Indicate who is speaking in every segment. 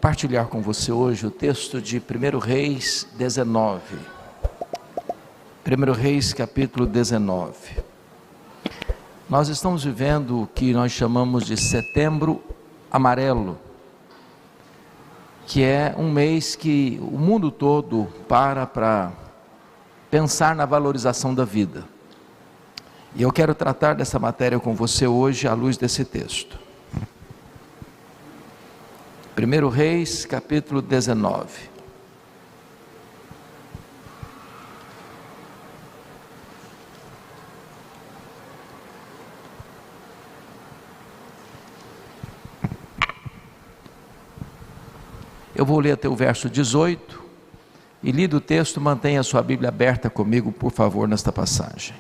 Speaker 1: compartilhar com você hoje o texto de 1 Reis 19. 1 Reis capítulo 19. Nós estamos vivendo o que nós chamamos de Setembro Amarelo, que é um mês que o mundo todo para pensar na valorização da vida. E eu quero tratar dessa matéria com você hoje à luz desse texto. 1 Reis, capítulo 19. Eu vou ler até o verso 18, e lido o texto, mantenha a sua Bíblia aberta comigo, por favor, nesta passagem.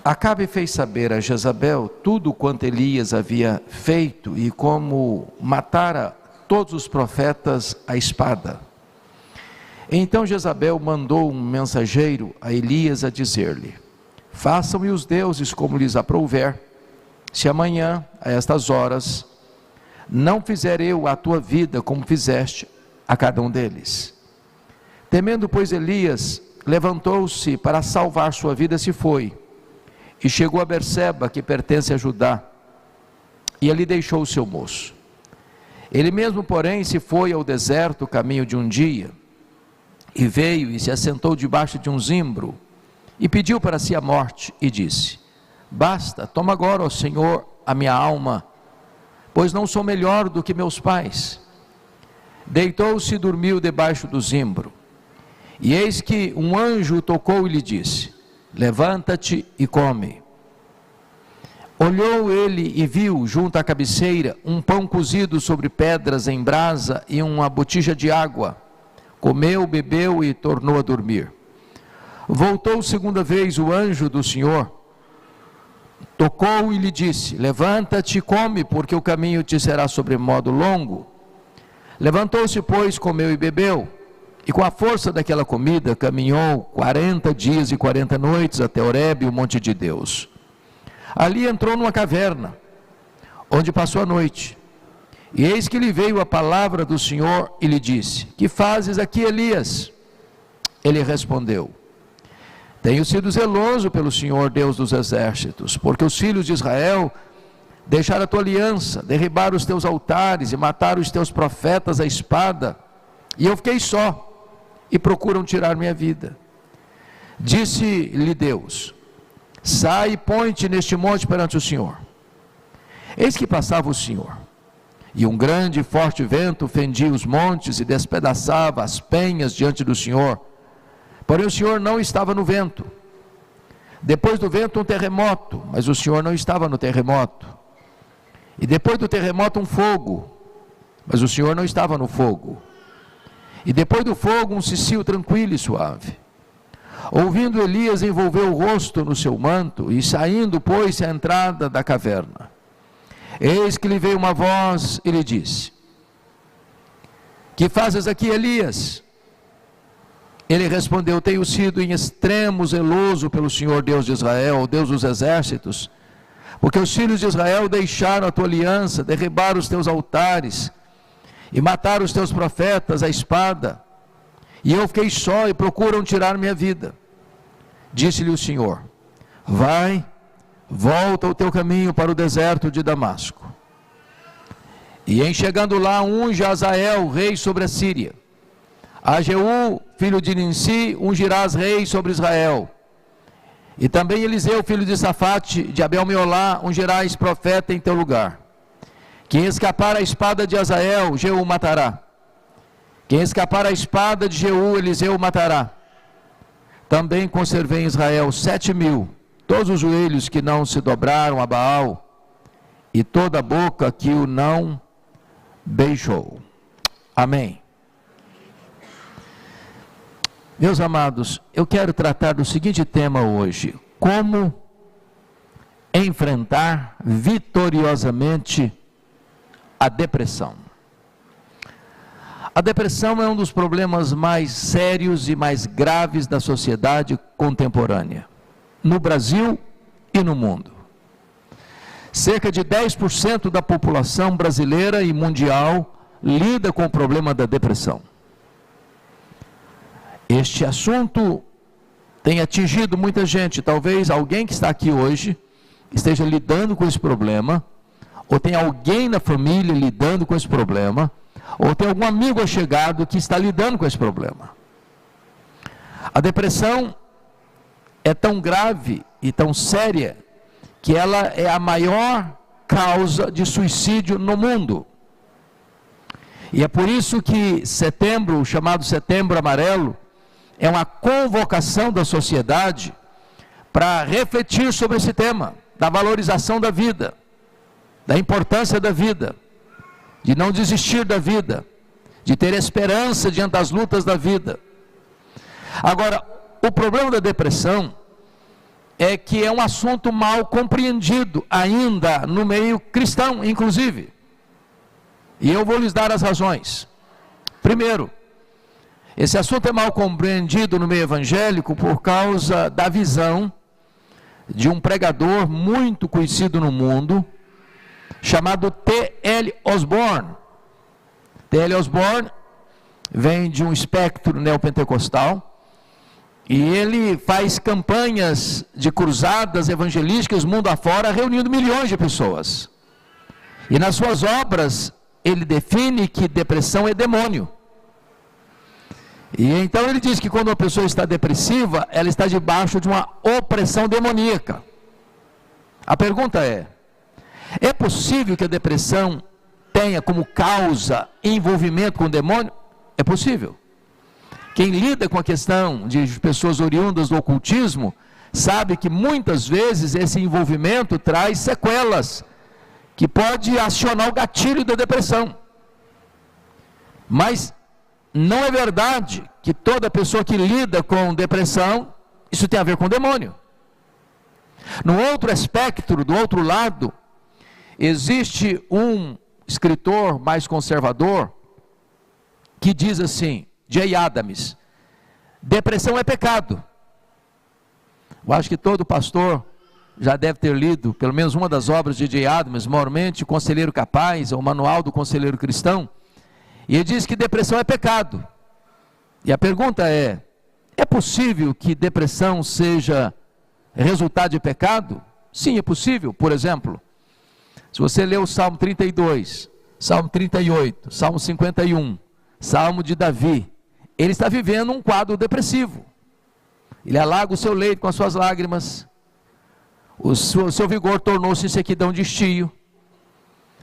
Speaker 1: Acabe fez saber a Jezabel tudo quanto Elias havia feito e como matara todos os profetas à espada. Então Jezabel mandou um mensageiro a Elias a dizer-lhe: façam-me os deuses como lhes aprouver, se amanhã, a estas horas, não fizer eu a tua vida como fizeste a cada um deles. Temendo, pois, Elias, levantou-se para salvar sua vida, se foi, e chegou a Berseba, que pertence a Judá, e ali deixou o seu moço. Ele mesmo, porém, se foi ao deserto, caminho de um dia, e veio e se assentou debaixo de um zimbro, e pediu para si a morte, e disse: basta, toma agora, ó Senhor, a minha alma, pois não sou melhor do que meus pais. Deitou-se e dormiu debaixo do zimbro. E eis que um anjo o tocou e lhe disse: levanta-te e come. Olhou ele e viu, junto à cabeceira, um pão cozido sobre pedras em brasa e uma botija de água. Comeu, bebeu e tornou a dormir. Voltou segunda vez o anjo do Senhor, tocou e lhe disse: levanta-te e come, porque o caminho te será sobremodo longo. Levantou-se, pois, comeu e bebeu, e com a força daquela comida caminhou 40 dias e 40 noites até Horebe, o monte de Deus. Ali entrou numa caverna, onde passou a noite. E eis que lhe veio a palavra do Senhor e lhe disse: que fazes aqui, Elias? Ele respondeu: tenho sido zeloso pelo Senhor Deus dos exércitos, porque os filhos de Israel deixaram a tua aliança, derribaram os teus altares e mataram os teus profetas à espada, e eu fiquei só, e procuram tirar minha vida. Disse-lhe Deus: sai e põe-te neste monte perante o Senhor. Eis que passava o Senhor, e um grande e forte vento fendia os montes e despedaçava as penhas diante do Senhor. Porém o Senhor não estava no vento. Depois do vento um terremoto, mas o Senhor não estava no terremoto. E depois do terremoto um fogo, mas o Senhor não estava no fogo. E depois do fogo um cicio tranquilo e suave. Ouvindo, Elias envolveu o rosto no seu manto e saindo pôs-se à entrada da caverna. Eis que lhe veio uma voz e lhe disse: que fazes aqui, Elias? Ele respondeu: tenho sido em extremo zeloso pelo Senhor Deus de Israel, o Deus dos exércitos, porque os filhos de Israel deixaram a tua aliança, derribaram os teus altares e mataram os teus profetas à espada, e eu fiquei só e procuram tirar minha vida. Disse-lhe o Senhor: vai, volta o teu caminho para o deserto de Damasco, e em chegando lá unge Azael, rei sobre a Síria. A Jeú, filho de Ninsi, ungirás rei sobre Israel. E também Eliseu, filho de Safate, de Abel-Meolá, ungirás profeta em teu lugar. Quem escapar à espada de Azael, Jeú matará. Quem escapar à espada de Jeú, Eliseu matará. Também conservei em Israel 7.000, todos os joelhos que não se dobraram a Baal, e toda a boca que o não beijou. Amém. Meus amados, eu quero tratar do seguinte tema hoje: como enfrentar vitoriosamente a depressão. A depressão é um dos problemas mais sérios e mais graves da sociedade contemporânea, no Brasil e no mundo. Cerca de 10% da população brasileira e mundial lida com o problema da depressão. Este assunto tem atingido muita gente. Talvez alguém que está aqui hoje esteja lidando com esse problema, ou tem alguém na família lidando com esse problema, ou tem algum amigo achegado que está lidando com esse problema. A depressão é tão grave e tão séria que ela é a maior causa de suicídio no mundo. E é por isso que setembro, chamado Setembro Amarelo, é uma convocação da sociedade para refletir sobre esse tema, da valorização da vida, da importância da vida, de não desistir da vida, de ter esperança diante das lutas da vida. Agora, o problema da depressão é que é um assunto mal compreendido ainda no meio cristão, inclusive. E eu vou lhes dar as razões. Primeiro, esse assunto é mal compreendido no meio evangélico por causa da visão de um pregador muito conhecido no mundo, chamado T.L. Osborne. T.L. Osborne vem de um espectro neopentecostal, e ele faz campanhas de cruzadas evangelísticas mundo afora, reunindo milhões de pessoas. E nas suas obras, ele define que depressão é demônio. E então ele diz que quando uma pessoa está depressiva, ela está debaixo de uma opressão demoníaca. A pergunta é possível que a depressão tenha como causa envolvimento com o demônio? É possível. Quem lida com a questão de pessoas oriundas do ocultismo, sabe que muitas vezes esse envolvimento traz sequelas, que pode acionar o gatilho da depressão. Mas não é verdade que toda pessoa que lida com depressão, isso tem a ver com o demônio. No outro espectro, do outro lado, existe um escritor mais conservador, que diz assim, Jay Adams: depressão é pecado. Eu acho que todo pastor já deve ter lido pelo menos uma das obras de Jay Adams, maiormente Conselheiro Capaz, ou Manual do Conselheiro Cristão, e ele diz que depressão é pecado. E a pergunta é possível que depressão seja resultado de pecado? Sim, é possível. Por exemplo, se você ler o Salmo 32, Salmo 38, Salmo 51, Salmo de Davi, ele está vivendo um quadro depressivo. Ele alaga o seu leito com as suas lágrimas, o seu vigor tornou-se em sequidão de estio,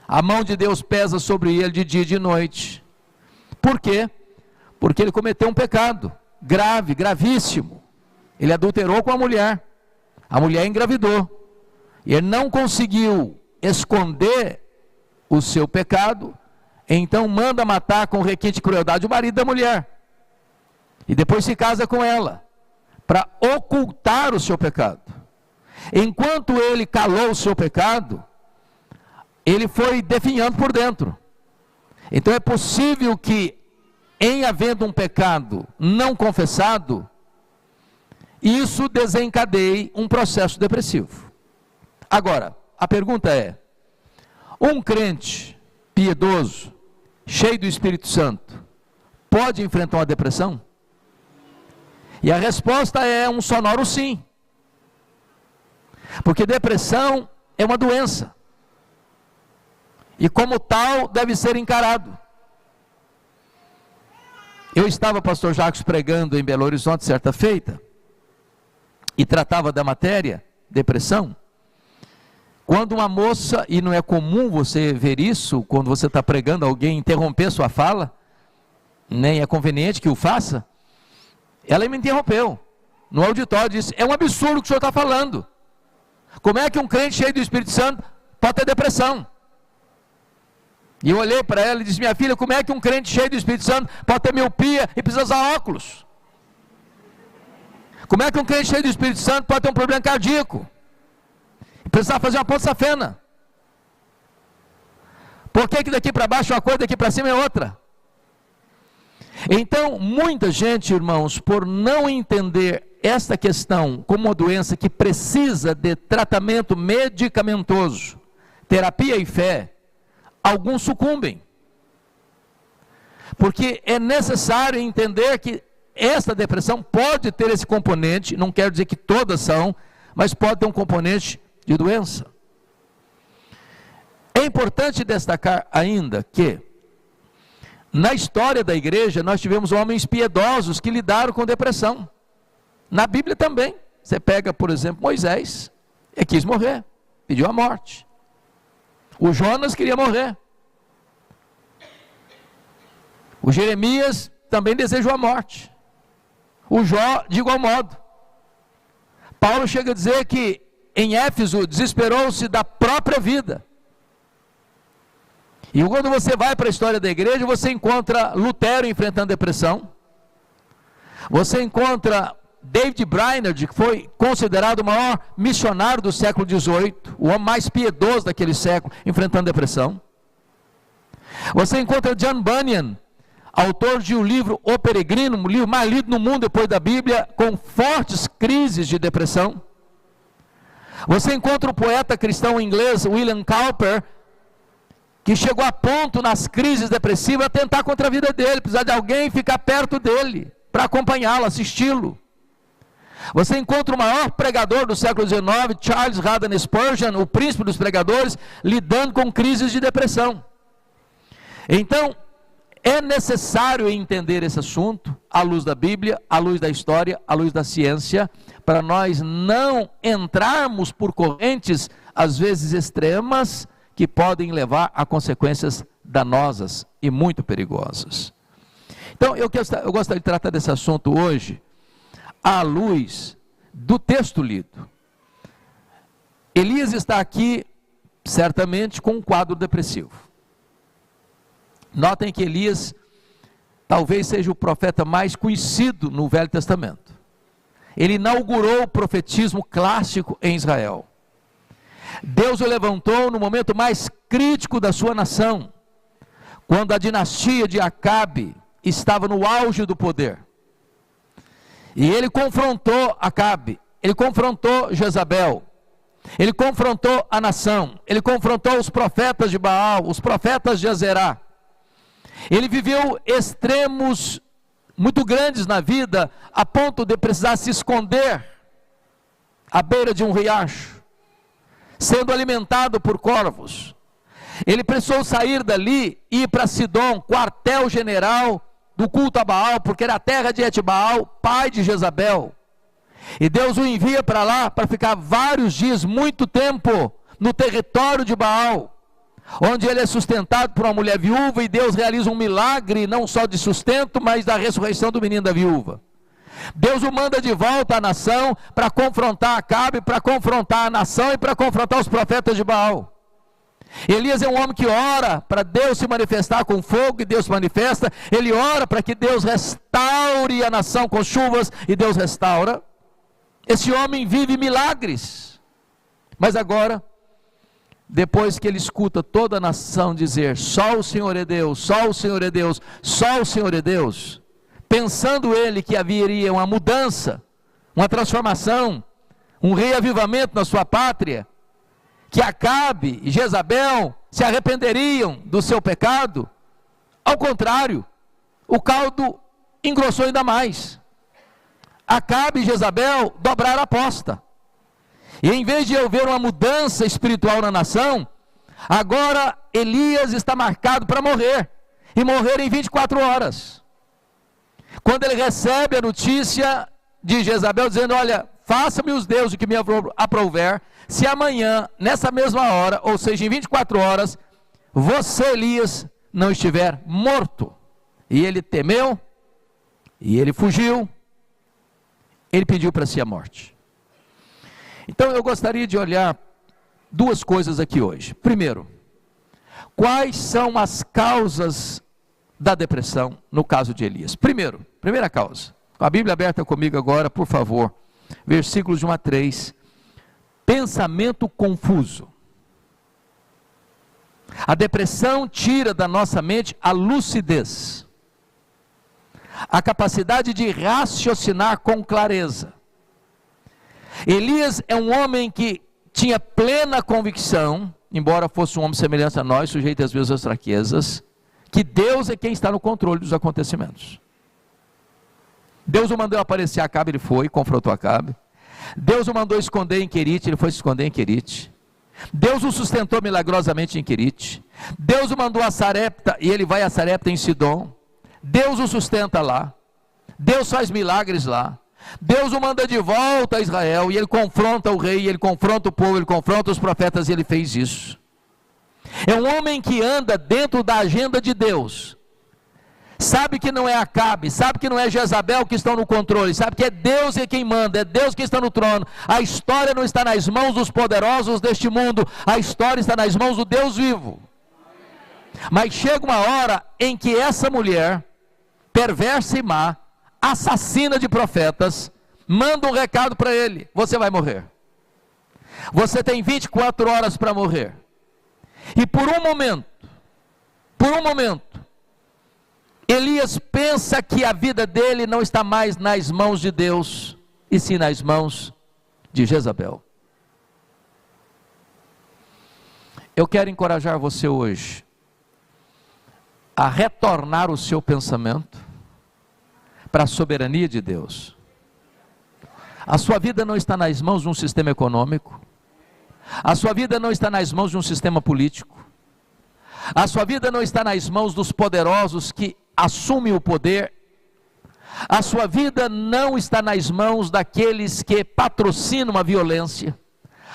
Speaker 1: a mão de Deus pesa sobre ele de dia e de noite. Por quê? Porque ele cometeu um pecado grave, gravíssimo. Ele adulterou com a mulher engravidou, e ele não conseguiu esconder o seu pecado, então manda matar com requinte de crueldade o marido da mulher, e depois se casa com ela, para ocultar o seu pecado. Enquanto ele calou o seu pecado, ele foi definhando por dentro. Então é possível que, em havendo um pecado não confessado, isso desencadeie um processo depressivo. Agora, a pergunta é: um crente piedoso, cheio do Espírito Santo, pode enfrentar uma depressão? E a resposta é um sonoro sim. Porque depressão é uma doença, e como tal deve ser encarado. Eu estava, pastor Jacques, pregando em Belo Horizonte certa feita, e tratava da matéria, depressão, quando uma moça, e não é comum você ver isso, quando você está pregando, alguém interromper sua fala, nem é conveniente que o faça, ela me interrompeu, no auditório, disse: é um absurdo o que o senhor está falando, como é que um crente cheio do Espírito Santo pode ter depressão? E eu olhei para ela e disse: minha filha, como é que um crente cheio do Espírito Santo pode ter miopia e precisa usar óculos? Como é que um crente cheio do Espírito Santo pode ter um problema cardíaco e precisar fazer uma ponte safena? Por que daqui para baixo é uma coisa, daqui para cima é outra? Então, muita gente, irmãos, por não entender esta questão como uma doença que precisa de tratamento medicamentoso, terapia e fé, alguns sucumbem. Porque é necessário entender que esta depressão pode ter esse componente, não quero dizer que todas são, mas pode ter um componente de doença. É importante destacar ainda que, na história da igreja, nós tivemos homens piedosos que lidaram com depressão. Na Bíblia também. Você pega, por exemplo, Moisés, ele quis morrer, pediu a morte. O Jonas queria morrer. O Jeremias também desejou a morte. O Jó, de igual modo. Paulo chega a dizer que em Éfeso desesperou-se da própria vida. E quando você vai para a história da igreja, você encontra Lutero enfrentando depressão. Você encontra David Brainerd, que foi considerado o maior missionário do século XVIII, o homem mais piedoso daquele século, enfrentando depressão. Você encontra John Bunyan, autor de um livro O Peregrino, um livro mais lido no mundo depois da Bíblia, com fortes crises de depressão. Você encontra o poeta cristão inglês William Cowper, que chegou a ponto nas crises depressivas a tentar contra a vida dele, precisar de alguém ficar perto dele, para acompanhá-lo, assisti-lo. Você encontra o maior pregador do século XIX, Charles Haddon Spurgeon, o príncipe dos pregadores, lidando com crises de depressão. Então, é necessário entender esse assunto à luz da Bíblia, à luz da história, à luz da ciência, para nós não entrarmos por correntes, às vezes extremas, que podem levar a consequências danosas e muito perigosas. Então, eu gostaria de tratar desse assunto hoje, à luz do texto lido. Elias está aqui, certamente, com um quadro depressivo. Notem que Elias talvez seja o profeta mais conhecido no Velho Testamento. Ele inaugurou o profetismo clássico em Israel. Deus o levantou no momento mais crítico da sua nação, quando a dinastia de Acabe estava no auge do poder. E ele confrontou Acabe, ele confrontou Jezabel, ele confrontou a nação, ele confrontou os profetas de Baal, os profetas de Azerá. Ele viveu extremos muito grandes na vida, a ponto de precisar se esconder à beira de um riacho, sendo alimentado por corvos. Ele precisou sair dali e ir para Sidom, quartel-general do culto a Baal, porque era a terra de Etbaal, pai de Jezabel. E Deus o envia para lá, para ficar vários dias, muito tempo, no território de Baal, onde ele é sustentado por uma mulher viúva, e Deus realiza um milagre, não só de sustento, mas da ressurreição do menino da viúva. Deus o manda de volta à nação, para confrontar Acabe, para confrontar a nação, e para confrontar os profetas de Baal. Elias é um homem que ora para Deus se manifestar com fogo, e Deus se manifesta. Ele ora para que Deus restaure a nação com chuvas, e Deus restaura. Esse homem vive milagres. Mas agora, depois que ele escuta toda a nação dizer, só o Senhor é Deus, só o Senhor é Deus, só o Senhor é Deus, pensando ele que haveria uma mudança, uma transformação, um reavivamento na sua pátria, que Acabe e Jezabel se arrependeriam do seu pecado, ao contrário, o caldo engrossou ainda mais. Acabe e Jezabel dobraram a aposta. E em vez de haver uma mudança espiritual na nação, agora Elias está marcado para morrer, e morrer em 24 horas. Quando ele recebe a notícia de Jezabel dizendo, olha, faça-me os deuses o que me aprouver, se amanhã, nessa mesma hora, ou seja, em 24 horas, você, Elias, não estiver morto. E ele temeu, e ele fugiu, ele pediu para si a morte. Então eu gostaria de olhar duas coisas aqui hoje. Primeiro, quais são as causas da depressão no caso de Elias? Primeira causa, com a Bíblia aberta comigo agora, por favor, versículos de 1 a 3, pensamento confuso. A depressão tira da nossa mente a lucidez, a capacidade de raciocinar com clareza. Elias é um homem que tinha plena convicção, embora fosse um homem semelhante a nós, sujeito às mesmas fraquezas, que Deus é quem está no controle dos acontecimentos. Deus o mandou aparecer a Acabe, ele foi, confrontou Acabe. Deus o mandou esconder em Querite, ele foi se esconder em Querite. Deus o sustentou milagrosamente em Querite. Deus o mandou a Sarepta, e ele vai a Sarepta em Sidom. Deus o sustenta lá. Deus faz milagres lá. Deus o manda de volta a Israel, e ele confronta o rei, ele confronta o povo, ele confronta os profetas, e ele fez isso. É um homem que anda dentro da agenda de Deus. Sabe que não é Acabe, sabe que não é Jezabel que estão no controle, sabe que é Deus quem manda, é Deus que está no trono. A história não está nas mãos dos poderosos deste mundo, a história está nas mãos do Deus vivo. Mas chega uma hora em que essa mulher, perversa e má, assassina de profetas, manda um recado para ele: você vai morrer. Você tem 24 horas para morrer. E por um momento, Elias pensa que a vida dele não está mais nas mãos de Deus, e sim nas mãos de Jezabel. Eu quero encorajar você hoje a retornar o seu pensamento para a soberania de Deus. A sua vida não está nas mãos de um sistema econômico, a sua vida não está nas mãos de um sistema político, a sua vida não está nas mãos dos poderosos que assumem o poder, a sua vida não está nas mãos daqueles que patrocinam a violência,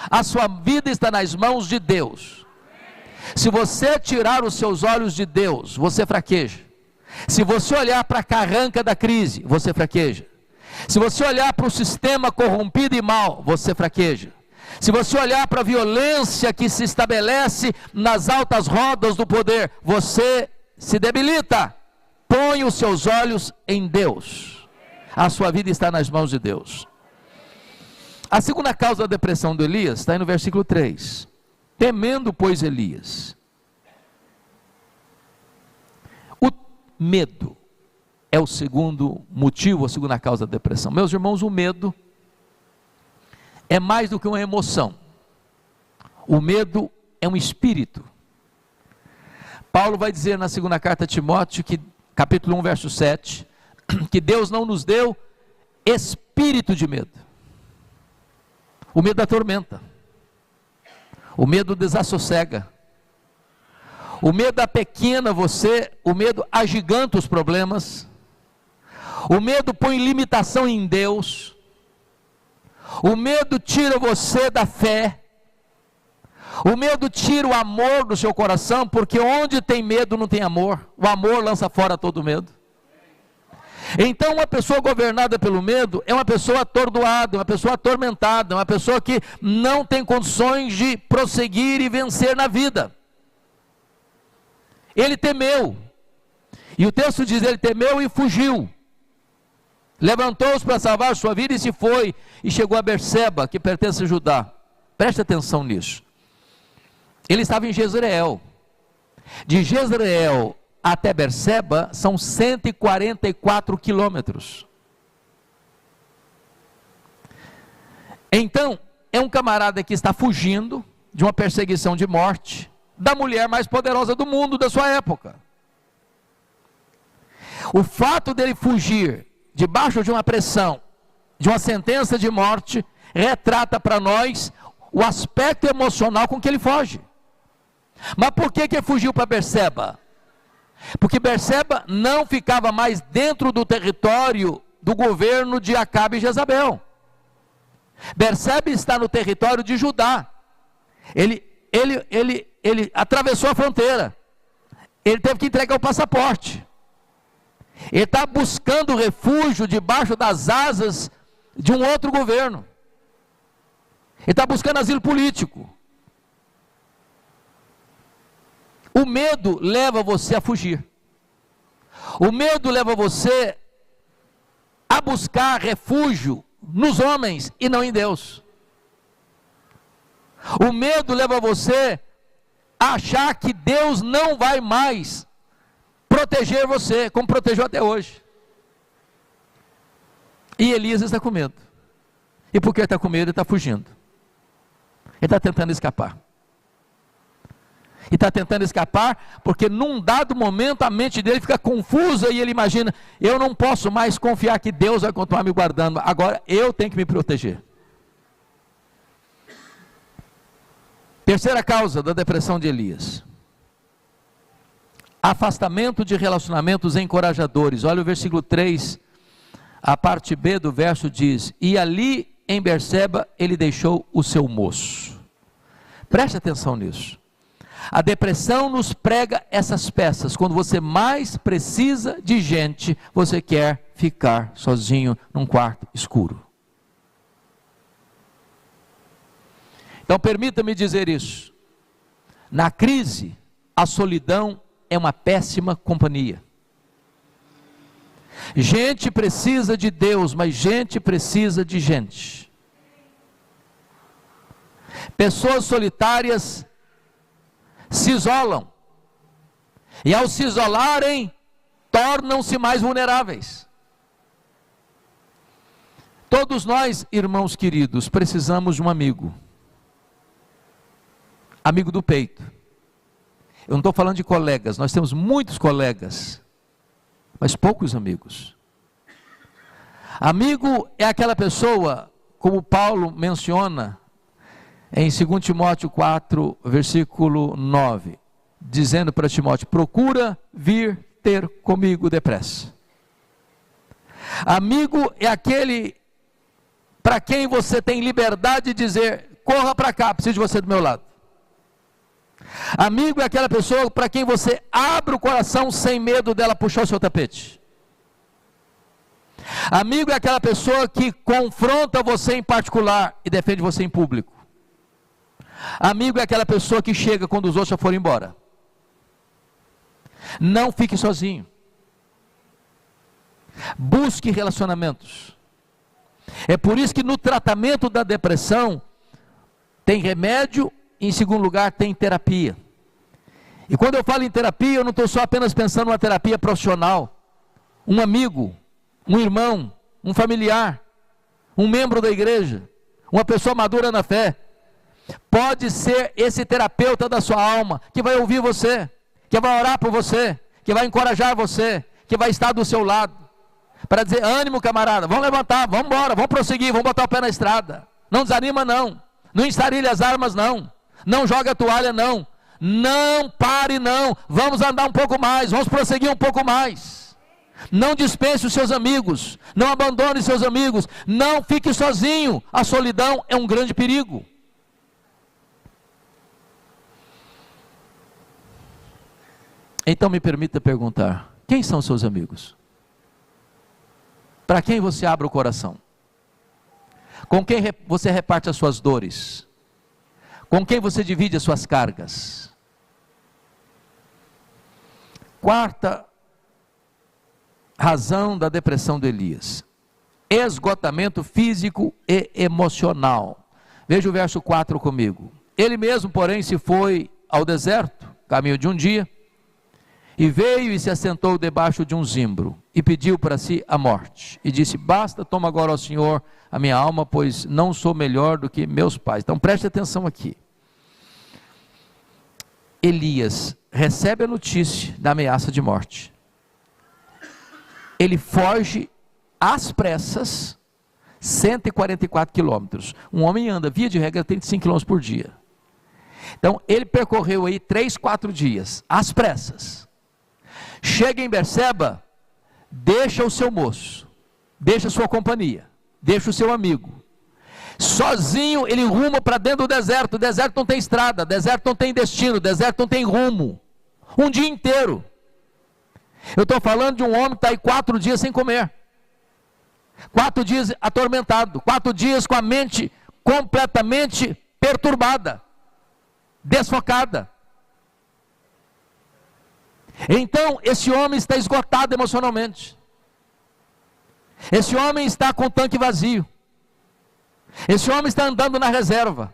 Speaker 1: a sua vida está nas mãos de Deus. Se você tirar os seus olhos de Deus, você fraqueja. Se você olhar para a carranca da crise, você fraqueja. Se você olhar para o sistema corrompido e mau, você fraqueja. Se você olhar para a violência que se estabelece nas altas rodas do poder, você se debilita. Põe os seus olhos em Deus. A sua vida está nas mãos de Deus. A segunda causa da depressão de Elias está aí no versículo 3. Temendo, pois, Elias. O medo é o segundo motivo, a segunda causa da depressão. Meus irmãos, o medo é mais do que uma emoção. O medo é um espírito. Paulo vai dizer na segunda carta a Timóteo, capítulo 1, verso 7, que Deus não nos deu espírito de medo. O medo atormenta. O medo desassossega. O medo apequena você, o medo agiganta os problemas. O medo põe limitação em Deus. O medo tira você da fé. O medo tira o amor do seu coração, porque onde tem medo não tem amor. O amor lança fora todo medo. Então uma pessoa governada pelo medo é uma pessoa atordoada, uma pessoa atormentada, uma pessoa que não tem condições de prosseguir e vencer na vida. Ele temeu, e o texto diz, ele temeu e fugiu. Levantou-se para salvar sua vida e se foi, e chegou a Berseba, que pertence a Judá. Preste atenção nisso. Ele estava em Jezreel. De Jezreel até Berseba são 144 quilômetros. Então, é um camarada que está fugindo de uma perseguição de morte da mulher mais poderosa do mundo da sua época. O fato dele fugir debaixo de uma pressão, de uma sentença de morte, retrata para nós o aspecto emocional com que ele foge. Mas por que ele fugiu para Berseba? Porque Berseba não ficava mais dentro do território do governo de Acabe e Jezabel. Berseba está no território de Judá. Ele atravessou a fronteira. Ele teve que entregar o passaporte. Ele está buscando refúgio debaixo das asas de um outro governo. Ele está buscando asilo político. O medo leva você a fugir. O medo leva você a buscar refúgio nos homens e não em Deus. O medo leva você a achar que Deus não vai mais proteger você, como protegeu até hoje. E Elias está com medo. E porque ele está com medo, ele está fugindo. Ele está tentando escapar. E está tentando escapar, porque num dado momento a mente dele fica confusa e ele imagina, eu não posso mais confiar que Deus vai continuar me guardando, agora eu tenho que me proteger. Terceira causa da depressão de Elias: afastamento de relacionamentos encorajadores. Olha o versículo 3, a parte B do verso diz: e ali em Berseba ele deixou o seu moço. Preste atenção nisso. A depressão nos prega essas peças. Quando você mais precisa de gente, você quer ficar sozinho num quarto escuro. Então permita-me dizer isso: na crise, a solidão é uma péssima companhia. Gente precisa de Deus, mas gente precisa de gente. Pessoas solitárias se isolam, e ao se isolarem, tornam-se mais vulneráveis. Todos nós, irmãos queridos, precisamos de um amigo. Amigo do peito. Eu não estou falando de colegas, nós temos muitos colegas, mas poucos amigos. Amigo é aquela pessoa, como Paulo menciona em 2 Timóteo 4, versículo 9, dizendo para Timóteo: procura vir ter comigo depressa. Amigo é aquele para quem você tem liberdade de dizer: corra para cá, preciso de você do meu lado. Amigo é aquela pessoa para quem você abre o coração sem medo dela puxar o seu tapete. Amigo é aquela pessoa que confronta você em particular e defende você em público. Amigo é aquela pessoa que chega quando os outros já foram embora. Não fique sozinho. Busque relacionamentos. É por isso que no tratamento da depressão tem remédio, e em segundo lugar tem terapia. E quando eu falo em terapia, eu não estou só apenas pensando numa terapia profissional. Um amigo, um irmão, um familiar, um membro da igreja, uma pessoa madura na fé, pode ser esse terapeuta da sua alma, que vai ouvir você, que vai orar por você, que vai encorajar você, que vai estar do seu lado, para dizer: ânimo, camarada, vamos levantar, vamos embora, vamos prosseguir, vamos botar o pé na estrada, não desanima não, não estarilha as armas não, não joga a toalha não, não pare não, vamos andar um pouco mais, vamos prosseguir um pouco mais. Não dispense os seus amigos, não abandone seus amigos, não fique sozinho. A solidão é um grande perigo. Então me permita perguntar: quem são seus amigos? Para quem você abre o coração? Com quem você reparte as suas dores? Com quem você divide as suas cargas? Quarta razão da depressão de Elias: esgotamento físico e emocional. Veja o verso 4 comigo. Ele mesmo, porém, se foi ao deserto, caminho de um dia, e veio e se assentou debaixo de um zimbro, e pediu para si a morte, e disse: basta, toma agora, ó Senhor, a minha alma, pois não sou melhor do que meus pais. Então preste atenção aqui. Elias recebe a notícia da ameaça de morte. Ele foge às pressas, 144 quilômetros. Um homem anda, via de regra, 35 quilômetros por dia. Então, ele percorreu aí 3, 4 dias, às pressas. Chega em Berseba, deixa o seu moço, deixa a sua companhia, deixa o seu amigo. Sozinho, ele ruma para dentro do deserto. O deserto não tem estrada, o deserto não tem destino, o deserto não tem rumo. Um dia inteiro. Eu estou falando de um homem que está aí 4 dias sem comer, 4 dias atormentado, 4 dias com a mente completamente perturbada, desfocada. Então esse homem está esgotado emocionalmente, esse homem está com o tanque vazio, esse homem está andando na reserva,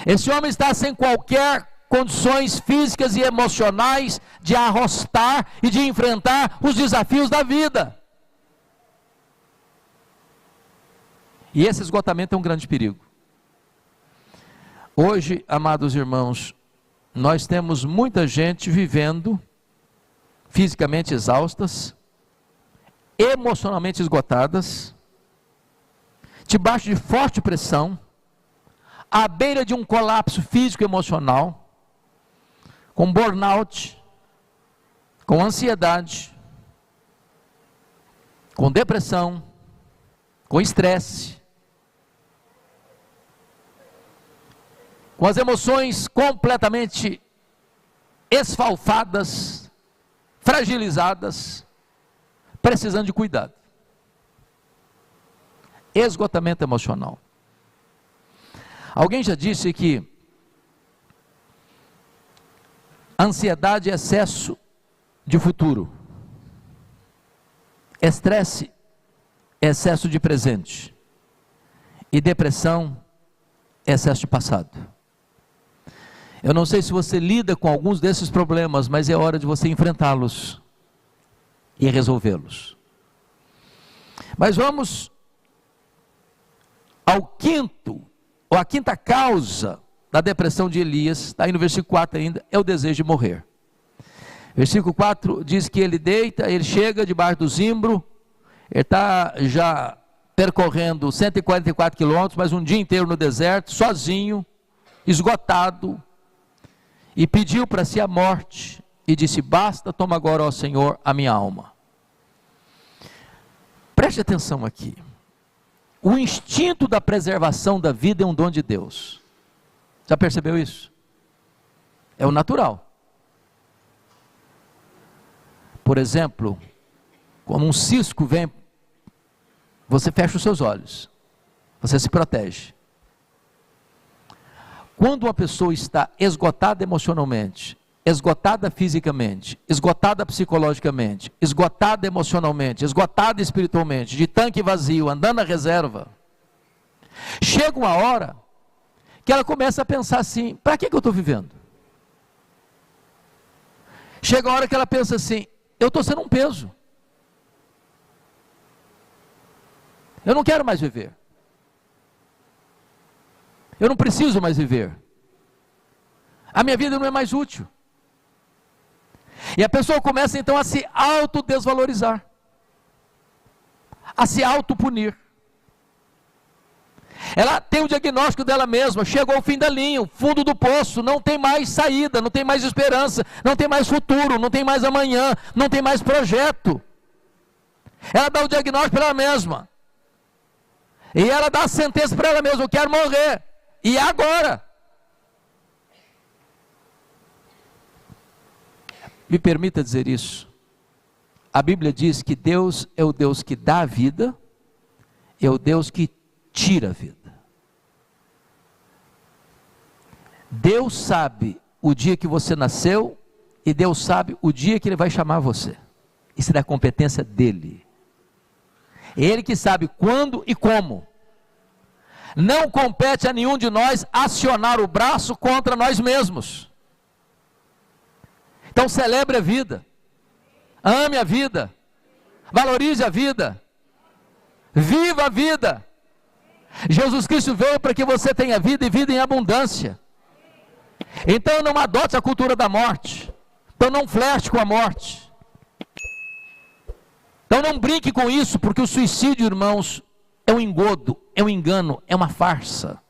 Speaker 1: esse homem está sem qualquer condições físicas e emocionais de arrostar e de enfrentar os desafios da vida. E esse esgotamento é um grande perigo. Hoje, amados irmãos, nós temos muita gente vivendo fisicamente exaustas, emocionalmente esgotadas, debaixo de forte pressão, à beira de um colapso físico e emocional, com burnout, com ansiedade, com depressão, com estresse, com as emoções completamente esfalfadas, fragilizadas, precisando de cuidado. Esgotamento emocional. Alguém já disse que ansiedade é excesso de futuro, estresse é excesso de presente, e depressão é excesso de passado. Eu não sei se você lida com alguns desses problemas, mas é hora de você enfrentá-los e resolvê-los. Mas vamos ao a quinta causa da depressão de Elias, está aí no versículo 4 ainda, é o desejo de morrer. Versículo 4 diz que ele deita, ele chega debaixo do zimbro, ele está já percorrendo 144 quilômetros, mas um dia inteiro no deserto, sozinho, esgotado, e pediu para si a morte, e disse: basta, toma agora, ó Senhor, a minha alma. Preste atenção aqui. O instinto da preservação da vida é um dom de Deus. Já percebeu isso? É o natural. Por exemplo, quando um cisco vem, você fecha os seus olhos, você se protege. Quando uma pessoa está esgotada emocionalmente, esgotada fisicamente, esgotada psicologicamente, esgotada emocionalmente, esgotada espiritualmente, de tanque vazio, andando na reserva, chega uma hora que ela começa a pensar assim: para que eu estou vivendo? Chega a hora que ela pensa assim: eu estou sendo um peso, eu não quero mais viver, eu não preciso mais viver, a minha vida não é mais útil. E a pessoa começa então a se autodesvalorizar, a se autopunir. Ela tem o diagnóstico dela mesma: chegou ao fim da linha, o fundo do poço, não tem mais saída, não tem mais esperança, não tem mais futuro, não tem mais amanhã, não tem mais projeto. Ela dá o diagnóstico para ela mesma, e ela dá a sentença para ela mesma: eu quero morrer, e agora? Me permita dizer isso. A Bíblia diz que Deus é o Deus que dá a vida, é o Deus que tira a vida. Deus sabe o dia que você nasceu, e Deus sabe o dia que Ele vai chamar você. Isso é da competência dEle. É Ele que sabe quando e como. Não compete a nenhum de nós acionar o braço contra nós mesmos. Então celebre a vida, ame a vida, valorize a vida, viva a vida. Jesus Cristo veio para que você tenha vida e vida em abundância. Então não adote a cultura da morte, então não flerte com a morte, então não brinque com isso, porque o suicídio, irmãos, é um engodo, é um engano, é uma farsa.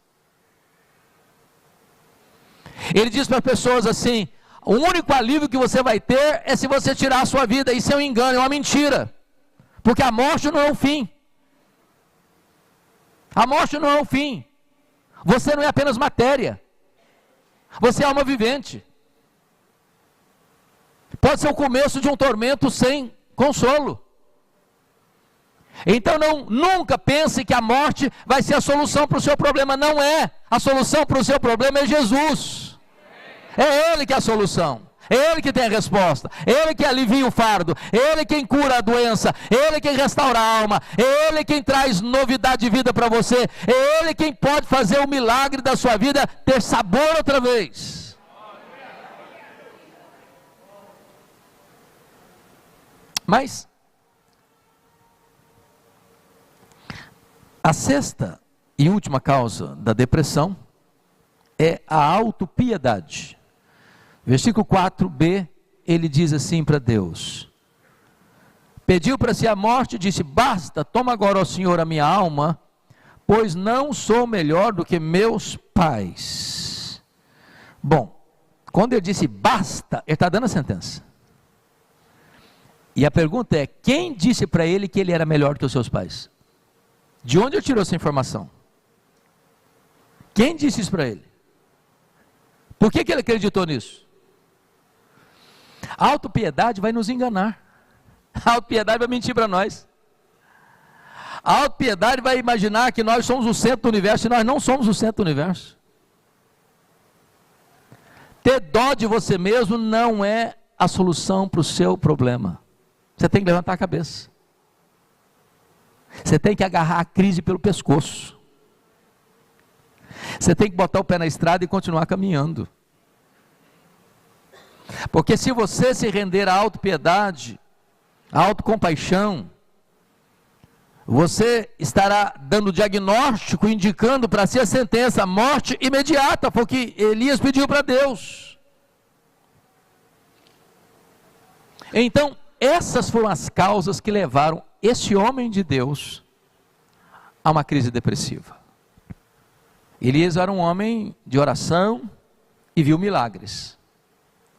Speaker 1: Ele diz para as pessoas assim: o único alívio que você vai ter é se você tirar a sua vida. Isso é um engano, é uma mentira, porque a morte não é o fim. A morte não é o fim. Você não é apenas matéria, você é alma vivente. Pode ser o começo de um tormento sem consolo. Então nunca pense que a morte vai ser a solução para o seu problema. Não é. A solução para o seu problema é Jesus. É Ele que é a solução, é Ele que tem a resposta, é Ele que alivia o fardo, é Ele quem cura a doença, é Ele quem restaura a alma, é Ele quem traz novidade de vida para você, é Ele quem pode fazer o milagre da sua vida ter sabor outra vez. Mas a sexta e última causa da depressão é a autopiedade. Versículo 4b, ele diz assim para Deus: pediu para si a morte, disse: basta, toma agora, ó Senhor, a minha alma, pois não sou melhor do que meus pais. Bom, quando ele disse basta, ele está dando a sentença. E a pergunta é: quem disse para ele que ele era melhor do que os seus pais? De onde ele tirou essa informação? Quem disse isso para ele? Por que ele acreditou nisso? A autopiedade vai nos enganar. A autopiedade vai mentir para nós. A autopiedade vai imaginar que nós somos o centro do universo, e nós não somos o centro do universo. Ter dó de você mesmo não é a solução para o seu problema. Você tem que levantar a cabeça. Você tem que agarrar a crise pelo pescoço. Você tem que botar o pé na estrada e continuar caminhando. Porque se você se render à autopiedade, à autocompaixão, você estará dando diagnóstico, indicando para si a sentença, a morte imediata, foi o que Elias pediu para Deus. Então, essas foram as causas que levaram esse homem de Deus a uma crise depressiva. Elias era um homem de oração e viu milagres.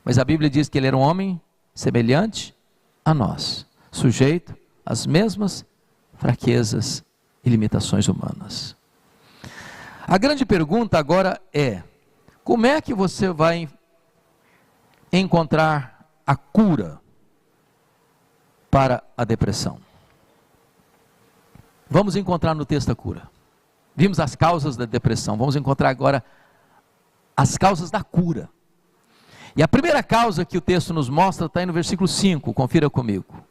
Speaker 1: Mas a Bíblia diz que ele era um homem semelhante a nós, sujeito às mesmas fraquezas e limitações humanas. A grande pergunta agora é: como é que você vai encontrar a cura para a depressão? Vamos encontrar no texto a cura. Vimos as causas da depressão, vamos encontrar agora as causas da cura. E a primeira causa que o texto nos mostra está aí no versículo 5, confira comigo.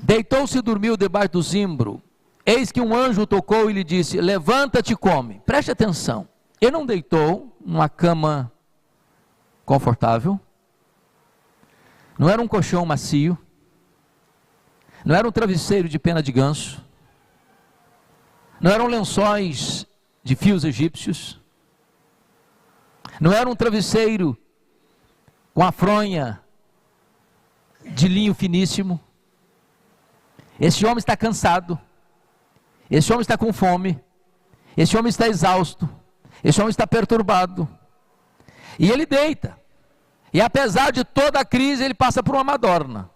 Speaker 1: Deitou-se e dormiu debaixo do zimbro, eis que um anjo o tocou e lhe disse: levanta-te e come. Preste atenção, ele não deitou numa cama confortável, não era um colchão macio, não era um travesseiro de pena de ganso, não eram lençóis de fios egípcios, não era um travesseiro com a fronha de linho finíssimo. Esse homem está cansado, esse homem está com fome, esse homem está exausto, esse homem está perturbado, e ele deita, e apesar de toda a crise, ele passa por uma madorna,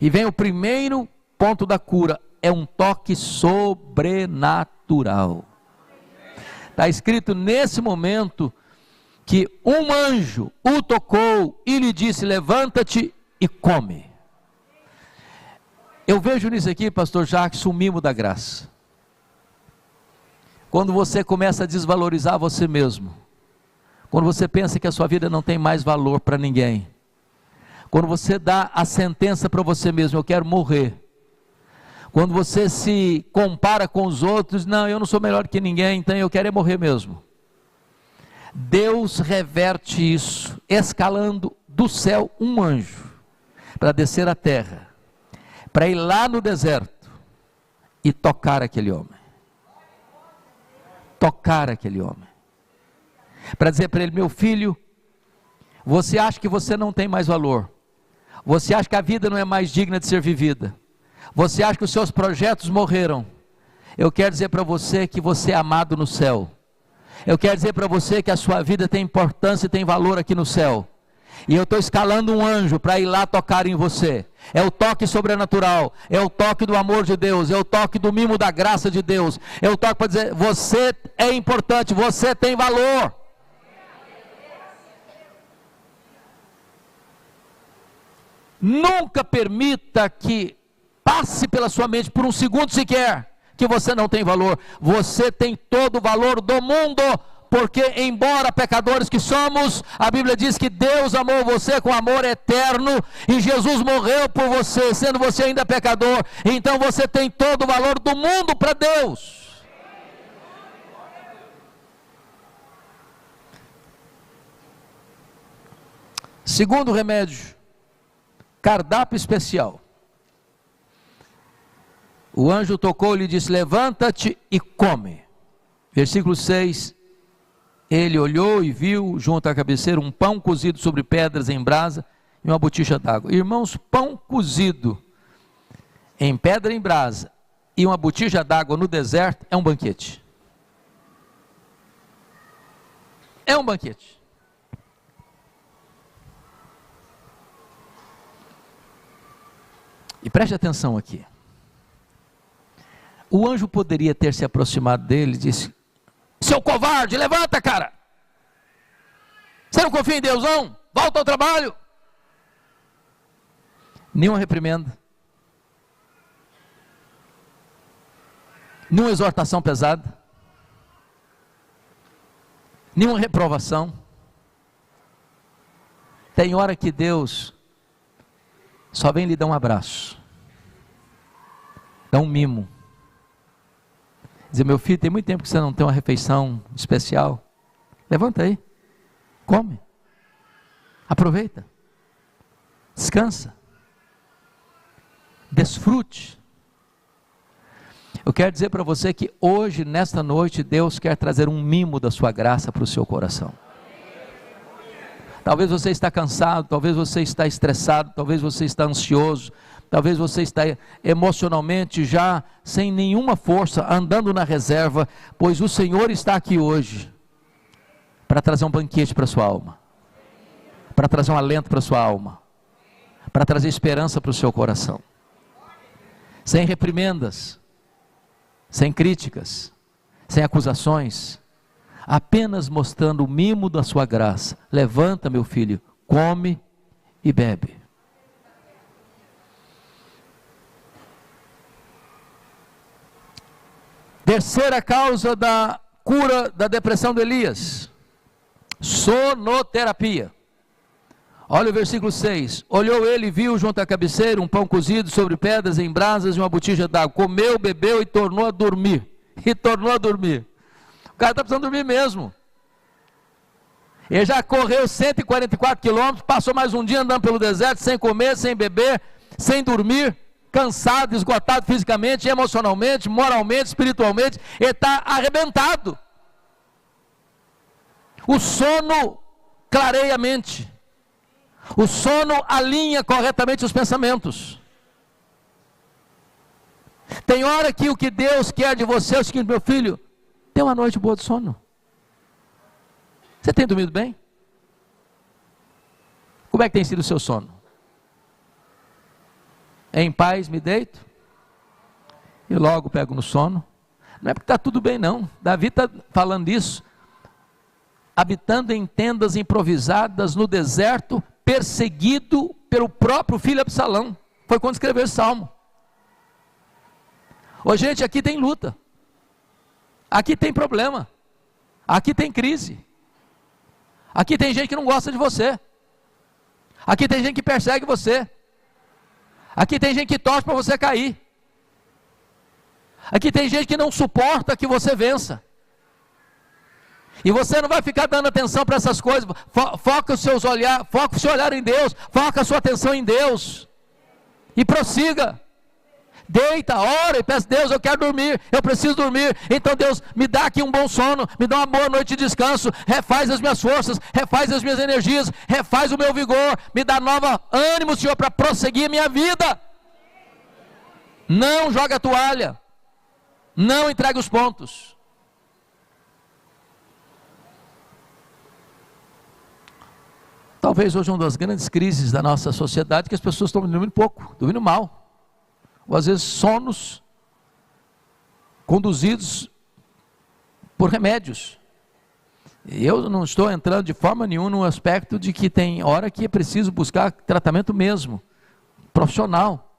Speaker 1: e vem o primeiro ponto da cura, é um toque sobrenatural. Está escrito nesse momento, que um anjo o tocou e lhe disse: levanta-te e come. Eu vejo nisso aqui, pastor Jacques, um mimo da graça. Quando você começa a desvalorizar você mesmo, quando você pensa que a sua vida não tem mais valor para ninguém, quando você dá a sentença para você mesmo: eu quero morrer, quando você se compara com os outros, não, eu não sou melhor que ninguém, então eu quero morrer mesmo. Deus reverte isso, escalando do céu um anjo, para descer à terra, para ir lá no deserto, e tocar aquele homem, para dizer para ele: meu filho, você acha que você não tem mais valor, você acha que a vida não é mais digna de ser vivida, você acha que os seus projetos morreram, eu quero dizer para você que você é amado no céu, eu quero dizer para você que a sua vida tem importância e tem valor aqui no céu, e eu estou escalando um anjo para ir lá tocar em você. É o toque sobrenatural, é o toque do amor de Deus, é o toque do mimo da graça de Deus, é o toque para dizer: você é importante, você tem valor. Nunca permita que passe pela sua mente por um segundo sequer que você não tem valor. Você tem todo o valor do mundo, porque embora pecadores que somos, a Bíblia diz que Deus amou você com amor eterno, e Jesus morreu por você, sendo você ainda pecador. Então você tem todo o valor do mundo para Deus. Segundo remédio, cardápio especial. O anjo tocou e lhe disse: levanta-te e come. Versículo 6, Ele olhou e viu junto à cabeceira um pão cozido sobre pedras em brasa e uma botija d'água. Irmãos, pão cozido em pedra em brasa e uma botija d'água no deserto é um banquete. É um banquete. E preste atenção aqui. O anjo poderia ter se aproximado dele e disse: seu covarde, levanta, cara. Você não confia em Deus, não? Volta ao trabalho. Nenhuma reprimenda. Nenhuma exortação pesada. Nenhuma reprovação. Tem hora que Deus só vem lhe dar um abraço. Dá um mimo. Dizer: meu filho, tem muito tempo que você não tem uma refeição especial. Levanta aí, come, aproveita, descansa, desfrute. Eu quero dizer para você que hoje, nesta noite, Deus quer trazer um mimo da sua graça para o seu coração. Talvez você está cansado, talvez você está estressado, talvez você está ansioso, talvez você está emocionalmente já sem nenhuma força, andando na reserva, pois o Senhor está aqui hoje para trazer um banquete para a sua alma, para trazer um alento para a sua alma, para trazer esperança para o seu coração, sem reprimendas, sem críticas, sem acusações, apenas mostrando o mimo da sua graça. Levanta, meu filho, come e bebe. Terceira causa da cura da depressão de Elias: sonoterapia. Olha o versículo 6. Olhou ele e viu junto à cabeceira um pão cozido sobre pedras em brasas e uma botija d'água. Comeu, bebeu e tornou a dormir. O cara está precisando dormir mesmo. Ele já correu 144 quilômetros, passou mais um dia andando pelo deserto, sem comer, sem beber, sem dormir, cansado, esgotado fisicamente, emocionalmente, moralmente, espiritualmente. Ele está arrebentado. O sono clareia a mente. O sono alinha corretamente os pensamentos. Tem hora que o que Deus quer de você é o seguinte: meu filho, tenha uma noite boa de sono. Você tem dormido bem? Como é que tem sido o seu sono? Em paz me deito e logo pego no sono. Não é porque está tudo bem, não. Davi está falando isso, habitando em tendas improvisadas no deserto, perseguido pelo próprio filho Absalão. Foi quando escreveu esse salmo. Ô gente, aqui tem luta, aqui tem problema, aqui tem crise, aqui tem gente que não gosta de você, aqui tem gente que persegue você, aqui tem gente que torce para você cair, aqui tem gente que não suporta que você vença. E você não vai ficar dando atenção para essas coisas. Foca o seu olhar em Deus, foca a sua atenção em Deus e prossiga. Deita, ora e peça: Deus, eu quero dormir, eu preciso dormir. Então Deus, me dá aqui um bom sono, me dá uma boa noite de descanso, refaz as minhas forças, refaz as minhas energias, refaz o meu vigor, me dá novo ânimo, Senhor, para prosseguir a minha vida. Não joga a toalha, não entregue os pontos. Talvez hoje uma das grandes crises da nossa sociedade é que as pessoas estão dormindo pouco, dormindo mal. Ou às vezes sonos conduzidos por remédios. Eu não estou entrando de forma nenhuma no aspecto de que tem hora que é preciso buscar tratamento mesmo, profissional.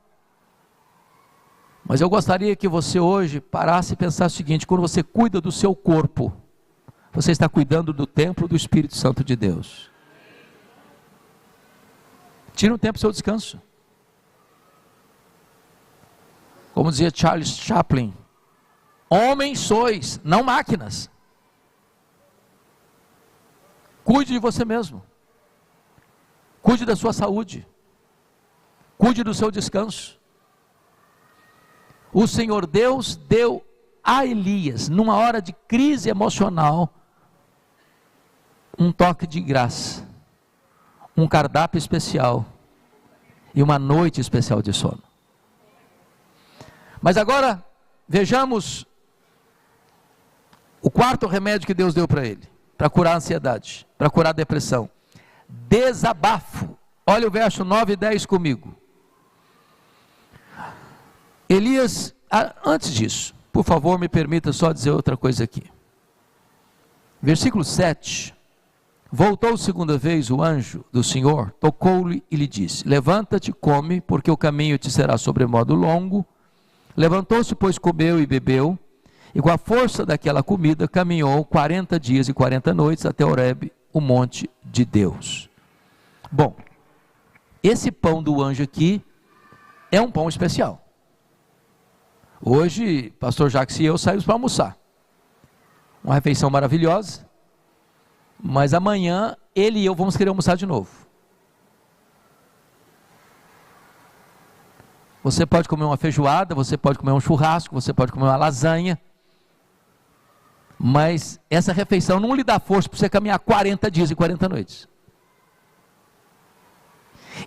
Speaker 1: Mas eu gostaria que você hoje parasse e pensasse o seguinte: quando você cuida do seu corpo, você está cuidando do templo do Espírito Santo de Deus. Tira um tempo do seu descanso. Como dizia Charles Chaplin: homens sois, não máquinas. Cuide de você mesmo. Cuide da sua saúde. Cuide do seu descanso. O Senhor Deus deu a Elias, numa hora de crise emocional, um toque de graça, um cardápio especial e uma noite especial de sono. Mas agora, vejamos o quarto remédio que Deus deu para ele, para curar a ansiedade, para curar a depressão. Desabafo. Olha o verso 9 e 10 comigo. Elias, antes disso, por favor, me permita só dizer outra coisa aqui. Versículo 7. Voltou segunda vez o anjo do Senhor, tocou-lhe e lhe disse: levanta-te, come, porque o caminho te será sobremodo longo. Levantou-se, pois comeu e bebeu, e com a força daquela comida caminhou 40 dias e 40 noites até Horebe, o monte de Deus. Bom, esse pão do anjo aqui é um pão especial. Hoje, pastor Jacques e eu saímos para almoçar. Uma refeição maravilhosa. Mas amanhã, ele e eu vamos querer almoçar de novo. Você pode comer uma feijoada, você pode comer um churrasco, você pode comer uma lasanha. Mas essa refeição não lhe dá força para você caminhar 40 dias e 40 noites.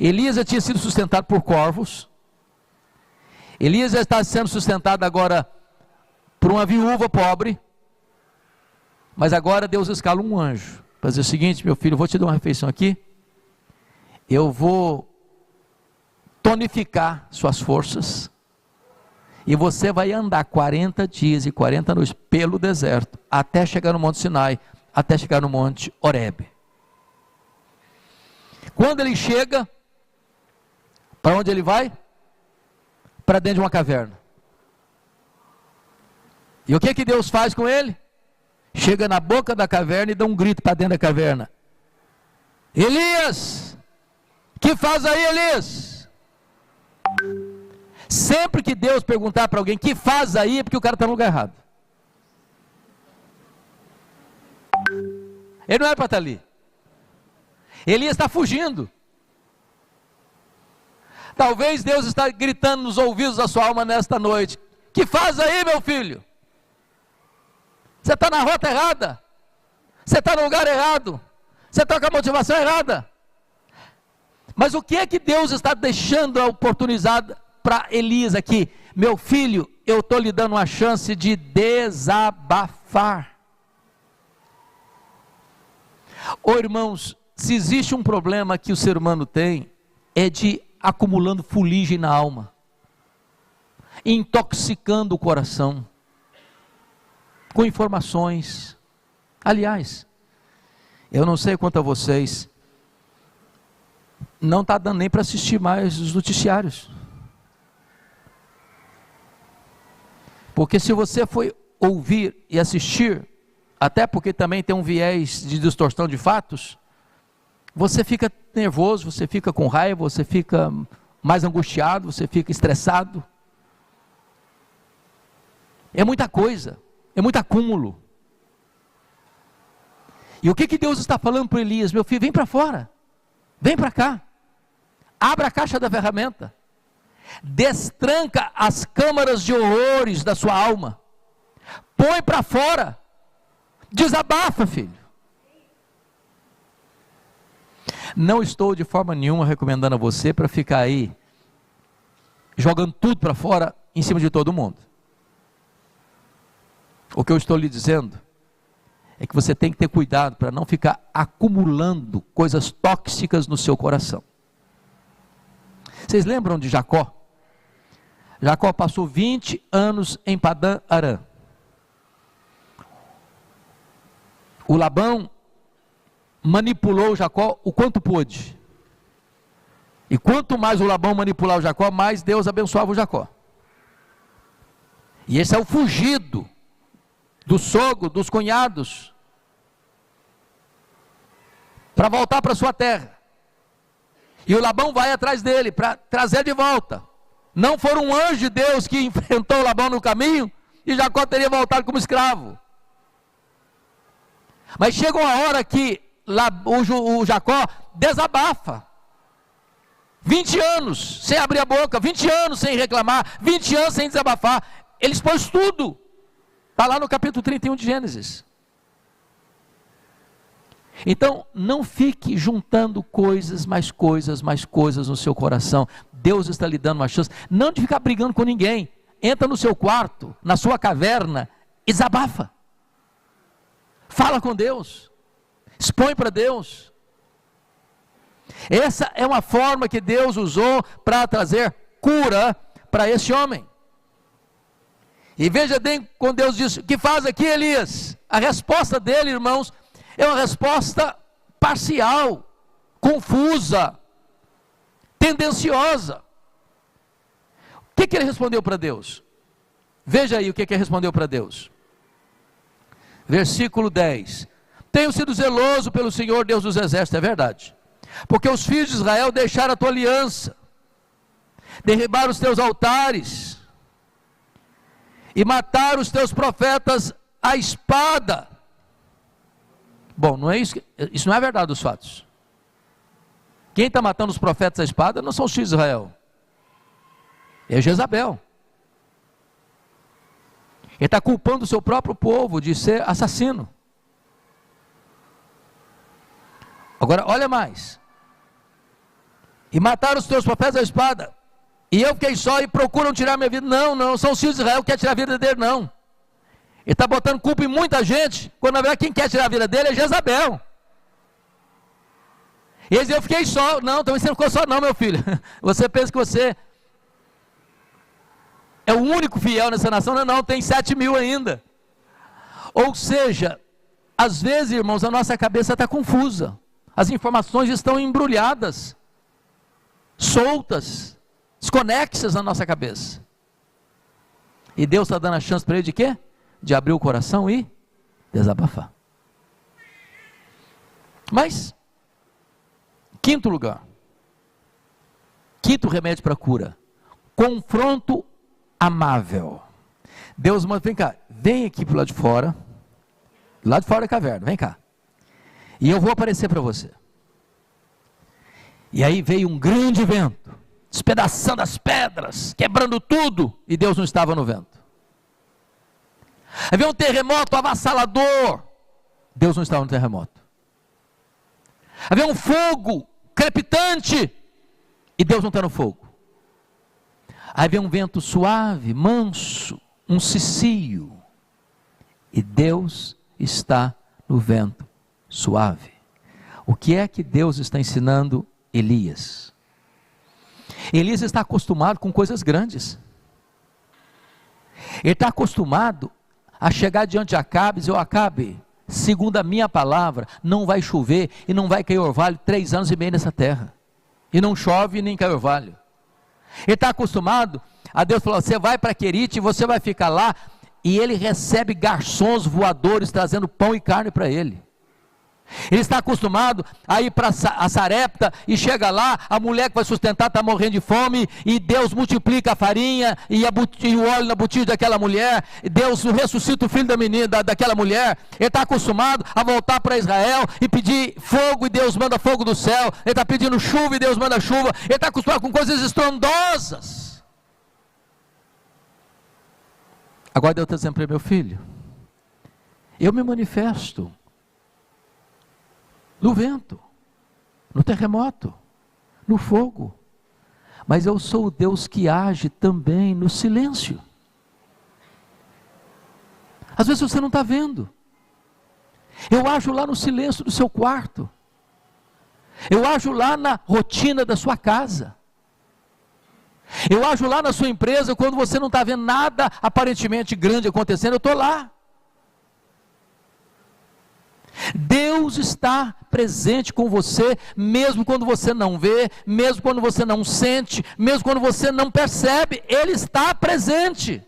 Speaker 1: Elias já tinha sido sustentado por corvos. Elias já está sendo sustentado agora por uma viúva pobre. Mas agora Deus escala um anjo para dizer o seguinte: meu filho, eu vou te dar uma refeição aqui. Eu vou tonificar suas forças. E você vai andar 40 dias e 40 noites pelo deserto, até chegar no Monte Sinai, até chegar no Monte Horebe. Quando ele chega, para onde ele vai? Para dentro de uma caverna. E o que Deus faz com ele? Chega na boca da caverna e dá um grito para dentro da caverna: Elias, que faz aí, Elias? Sempre que Deus perguntar para alguém que faz aí, é porque o cara está no lugar errado. Ele não era para estar ali. Elias está fugindo. Talvez Deus está gritando nos ouvidos da sua alma nesta noite: que faz aí, meu filho? Você está na rota errada. Você está no lugar errado. Você está com a motivação errada. Mas o que é que Deus está deixando a oportunidade para Elias aqui? Meu filho, eu estou lhe dando uma chance de desabafar. Ô irmãos, se existe um problema que o ser humano tem, é de acumulando fuligem na alma, intoxicando o coração, com informações. Aliás, eu não sei quanto a vocês, não está dando nem para assistir mais os noticiários. Porque se você for ouvir e assistir, até porque também tem um viés de distorção de fatos, você fica nervoso, você fica com raiva, você fica mais angustiado, você fica estressado. É muita coisa, é muito acúmulo. E o que Deus está falando para Elias? Meu filho, vem para fora, vem para cá, abra a caixa da ferramenta, destranca as câmaras de horrores da sua alma, põe para fora, desabafa, filho. Não estou de forma nenhuma recomendando a você para ficar aí jogando tudo para fora em cima de todo mundo. O que eu estou lhe dizendo é que você tem que ter cuidado para não ficar acumulando coisas tóxicas no seu coração. Vocês lembram de Jacó? Jacó passou 20 anos em Padã Arã. O Labão manipulou Jacó o quanto pôde. E quanto mais o Labão manipulava o Jacó, mais Deus abençoava o Jacó. E esse é o fugido do sogro, dos cunhados, para voltar para sua terra. E o Labão vai atrás dele para trazer de volta. Não foi um anjo de Deus que enfrentou o Labão no caminho e Jacó teria voltado como escravo. Mas chega uma hora que o Jacó desabafa. 20 anos sem abrir a boca, 20 anos sem reclamar, 20 anos sem desabafar. Ele expôs tudo. Está lá no capítulo 31 de Gênesis. Então, não fique juntando coisas, mais coisas, mais coisas no seu coração. Deus está lhe dando uma chance, não de ficar brigando com ninguém. Entra no seu quarto, na sua caverna, e desabafa. Fala com Deus, expõe para Deus. Essa é uma forma que Deus usou para trazer cura para esse homem. E veja bem quando Deus diz: o que faz aqui, Elias? A resposta dele, irmãos, é uma resposta parcial, confusa, tendenciosa. O que ele respondeu para Deus? Veja aí o que ele respondeu para Deus. Versículo 10. Tenho sido zeloso pelo Senhor Deus dos exércitos, é verdade, porque os filhos de Israel deixaram a tua aliança, derribaram os teus altares, e mataram os teus profetas à espada. Bom, não é isso não é verdade dos fatos. Quem está matando os profetas à espada não são os filhos de Israel, é Jezabel. Ele está culpando o seu próprio povo de ser assassino. Agora, olha mais. E mataram os teus profetas à espada, e eu fiquei só e procuram tirar minha vida. Não, são os filhos de Israel que querem tirar a vida dele, não. Ele está botando culpa em muita gente, quando na verdade quem quer tirar a vida dele é Jezabel. E eles dizem: eu fiquei só. Não, também você não ficou só não, meu filho. Você pensa que você é o único fiel nessa nação? Não, tem 7.000 ainda. Ou seja, às vezes, irmãos, a nossa cabeça está confusa, as informações estão embrulhadas, soltas, desconexas na nossa cabeça, e Deus está dando a chance para ele de quê? De abrir o coração e desabafar. Mas, quinto lugar, quinto remédio para a cura: confronto amável. Deus manda: vem cá, vem aqui para o lado de fora da caverna, vem cá, e eu vou aparecer para você. E aí veio um grande vento, despedaçando as pedras, quebrando tudo, e Deus não estava no vento. Aí veio um terremoto avassalador, Deus não estava no terremoto. Aí veio um fogo crepitante, e Deus não está no fogo. Aí veio um vento suave, manso, um cicio, e Deus está no vento suave. O que é que Deus está ensinando Elias? Elias está acostumado com coisas grandes. Ele está acostumado a chegar diante de Acabe e dizer: Acabe, segundo a minha palavra, não vai chover e não vai cair orvalho 3 anos e meio nessa terra. E não chove nem cai orvalho. Ele está acostumado a Deus falar: você vai para Querite e você vai ficar lá. E ele recebe garçons voadores trazendo pão e carne para ele. Ele está acostumado a ir para a Sarepta e chega lá, a mulher que vai sustentar está morrendo de fome, e Deus multiplica a farinha e o óleo na botija daquela mulher. Deus ressuscita o filho da menina, daquela mulher. Ele está acostumado a voltar para Israel e pedir fogo, e Deus manda fogo do céu. Ele está pedindo chuva e Deus manda chuva. Ele está acostumado com coisas estrondosas. Agora Deus está dizendo para ele: meu filho, eu me manifesto no vento, no terremoto, no fogo, mas eu sou o Deus que age também no silêncio. Às vezes você não está vendo. Eu ajo lá no silêncio do seu quarto, eu ajo lá na rotina da sua casa, eu ajo lá na sua empresa. Quando você não está vendo nada aparentemente grande acontecendo, eu estou lá. Deus está presente com você, mesmo quando você não vê, mesmo quando você não sente, mesmo quando você não percebe, Ele está presente.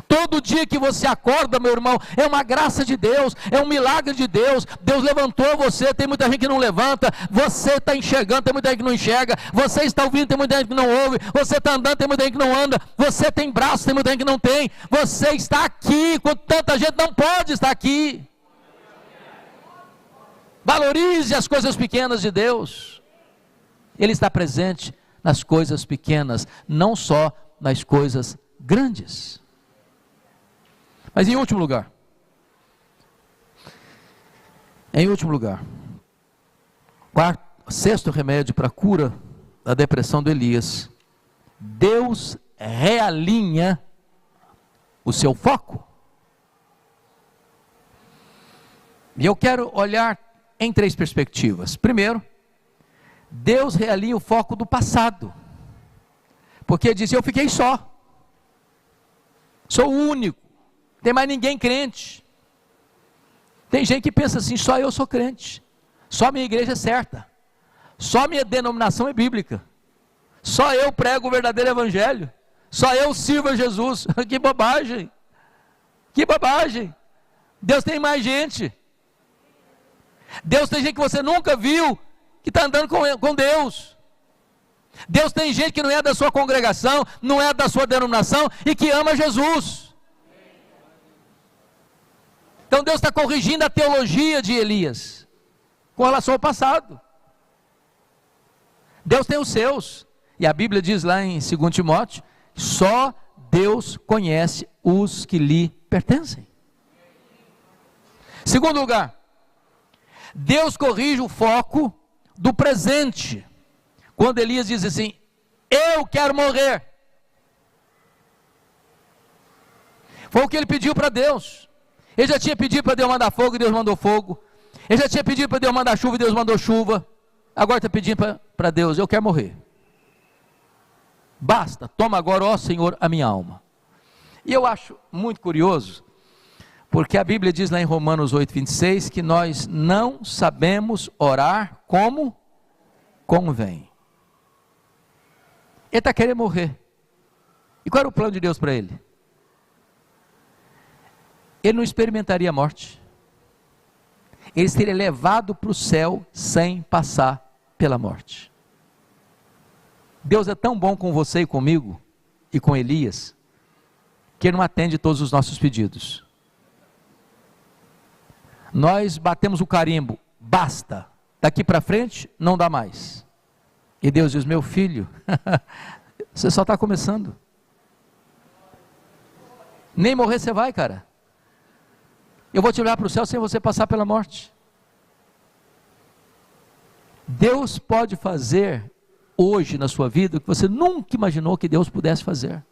Speaker 1: Todo dia que você acorda, meu irmão, é uma graça de Deus, é um milagre de Deus. Deus levantou você. Tem muita gente que não levanta. Você está enxergando, tem muita gente que não enxerga. Você está ouvindo, tem muita gente que não ouve. Você está andando, tem muita gente que não anda. Você tem braços, tem muita gente que não tem. Você está aqui, quando tanta gente não pode estar aqui. Valorize as coisas pequenas de Deus. Ele está presente nas coisas pequenas, não só nas coisas grandes. Mas em último lugar, Em último lugar, sexto remédio para a cura da depressão de Elias: Deus realinha o seu foco. E eu quero olhar em 3 perspectivas. Primeiro, Deus realinha o foco do passado, porque ele diz: eu fiquei só, sou o único, não tem mais ninguém crente. Tem gente que pensa assim: só eu sou crente, só minha igreja é certa, só minha denominação é bíblica, só eu prego o verdadeiro evangelho, só eu sirvo a Jesus. Que bobagem, que bobagem. Deus tem mais gente. Deus tem gente que você nunca viu, que está andando com Deus. Deus tem gente que não é da sua congregação, não é da sua denominação, e que ama Jesus. Então Deus está corrigindo a teologia de Elias, com relação ao passado. Deus tem os seus, e a Bíblia diz lá em 2 Timóteo, só Deus conhece os que lhe pertencem. Segundo lugar, Deus corrige o foco do presente, quando Elias diz assim: eu quero morrer. Foi o que ele pediu para Deus. Ele já tinha pedido para Deus mandar fogo, e Deus mandou fogo. Ele já tinha pedido para Deus mandar chuva, e Deus mandou chuva. Agora está pedindo para Deus: eu quero morrer. Basta, toma agora, ó Senhor, a minha alma. E eu acho muito curioso, porque a Bíblia diz lá em Romanos 8:26, que nós não sabemos orar como convém. Ele está querendo morrer. E qual era o plano de Deus para ele? Ele não experimentaria a morte. Ele seria levado para o céu sem passar pela morte. Deus é tão bom com você e comigo, e com Elias, que Ele não atende todos os nossos pedidos. Nós batemos o carimbo: basta, daqui para frente não dá mais. E Deus diz: meu filho, você só está começando. Nem morrer você vai, cara. Eu vou te levar para o céu sem você passar pela morte. Deus pode fazer hoje na sua vida o que você nunca imaginou que Deus pudesse fazer.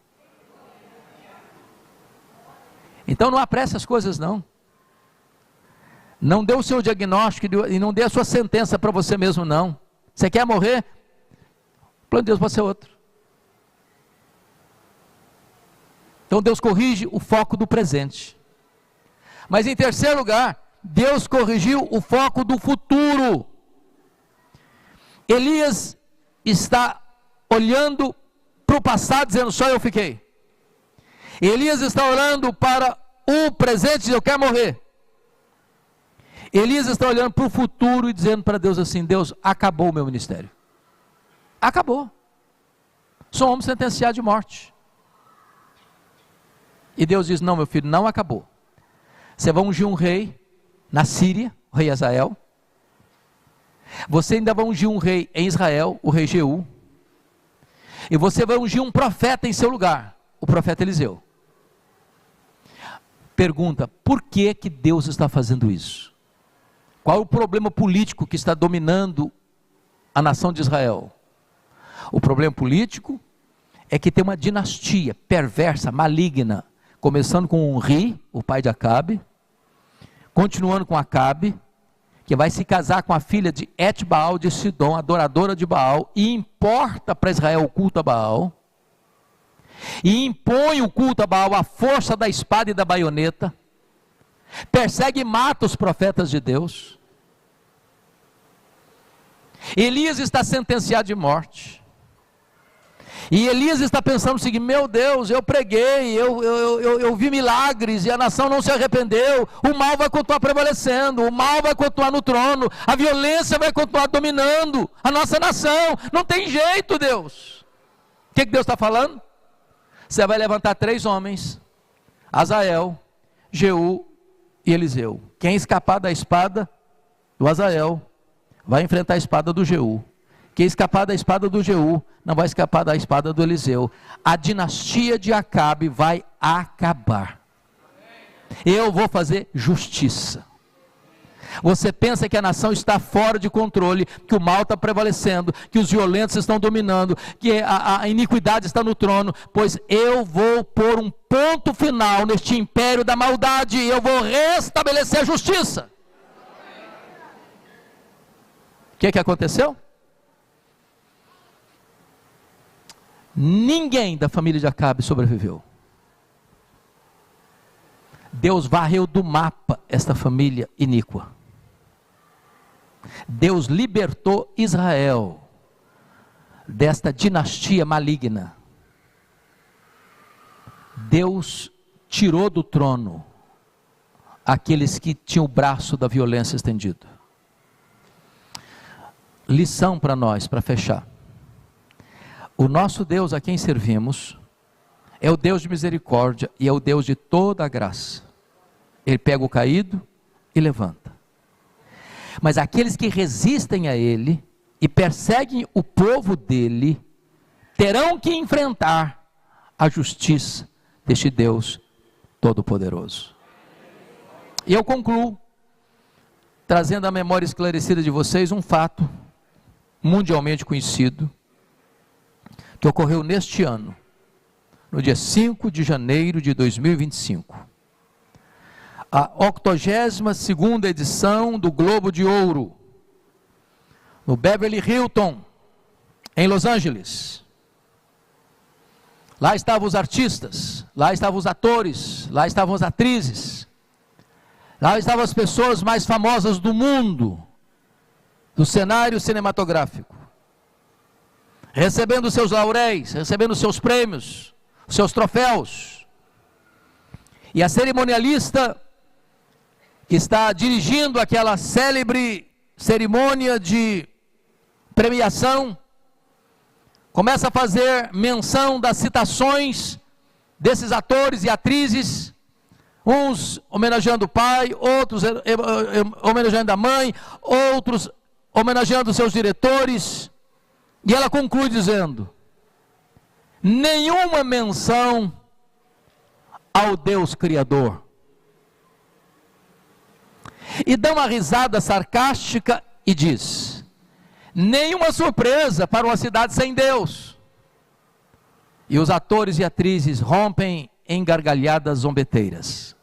Speaker 1: Então não apresse as coisas não. Não dê o seu diagnóstico e não dê a sua sentença para você mesmo não. Você quer morrer? O plano de Deus pode ser outro. Então Deus corrige o foco do presente. Mas em terceiro lugar, Deus corrigiu o foco do futuro. Elias está olhando para o passado, dizendo: só eu fiquei. Elias está olhando para o presente, dizendo: eu quero morrer. Elias está olhando para o futuro e dizendo para Deus assim: Deus, acabou o meu ministério. Acabou. Sou um homem sentenciado de morte. E Deus diz: não, meu filho, não acabou. Você vai ungir um rei na Síria, o rei Hazael. Você ainda vai ungir um rei em Israel, o rei Jeú. E você vai ungir um profeta em seu lugar, o profeta Eliseu. Pergunta: por que que Deus está fazendo isso? Qual é o problema político que está dominando a nação de Israel? O problema político é que tem uma dinastia perversa, maligna, começando com Onri, o pai de Acabe, continuando com Acabe, que vai se casar com a filha de Et-Baal de Sidom, adoradora de Baal, e importa para Israel o culto a Baal, e impõe o culto a Baal à força da espada e da baioneta, persegue e mata os profetas de Deus. Elias está sentenciado de morte. E Elias está pensando o seguinte: meu Deus, eu preguei, eu vi milagres, e a nação não se arrependeu, o mal vai continuar prevalecendo, o mal vai continuar no trono, a violência vai continuar dominando a nossa nação, não tem jeito, Deus. O que Deus está falando? Você vai levantar 3 homens, Hazael, Jeú e Eliseu. Quem escapar da espada do Hazael, vai enfrentar a espada do Jeú. Quem escapar da espada do Jeú, não vai escapar da espada do Eliseu. A dinastia de Acabe vai acabar. Eu vou fazer justiça. Você pensa que a nação está fora de controle, que o mal está prevalecendo, que os violentos estão dominando, que a iniquidade está no trono. Pois eu vou pôr um ponto final neste império da maldade, e eu vou restabelecer a justiça. O que aconteceu? Ninguém da família de Acabe sobreviveu. Deus varreu do mapa esta família iníqua. Deus libertou Israel desta dinastia maligna. Deus tirou do trono aqueles que tinham o braço da violência estendido. Lição para nós, para fechar. O nosso Deus a quem servimos é o Deus de misericórdia e é o Deus de toda a graça. Ele pega o caído e levanta. Mas aqueles que resistem a Ele e perseguem o povo dele, terão que enfrentar a justiça deste Deus Todo-Poderoso. E eu concluo, trazendo à memória esclarecida de vocês um fato mundialmente conhecido, que ocorreu neste ano, no dia 5 de janeiro de 2025. A 82ª edição do Globo de Ouro, no Beverly Hilton, em Los Angeles. Lá estavam os artistas, lá estavam os atores, lá estavam as atrizes, lá estavam as pessoas mais famosas do mundo, do cenário cinematográfico, recebendo seus lauréis, recebendo seus prêmios, seus troféus. E a cerimonialista que está dirigindo aquela célebre cerimônia de premiação, começa a fazer menção das citações desses atores e atrizes, uns homenageando o pai, outros homenageando a mãe, outros homenageando seus diretores, e ela conclui dizendo: nenhuma menção ao Deus Criador. E dá uma risada sarcástica e diz: nenhuma surpresa para uma cidade sem Deus. E os atores e atrizes rompem em gargalhadas zombeteiras.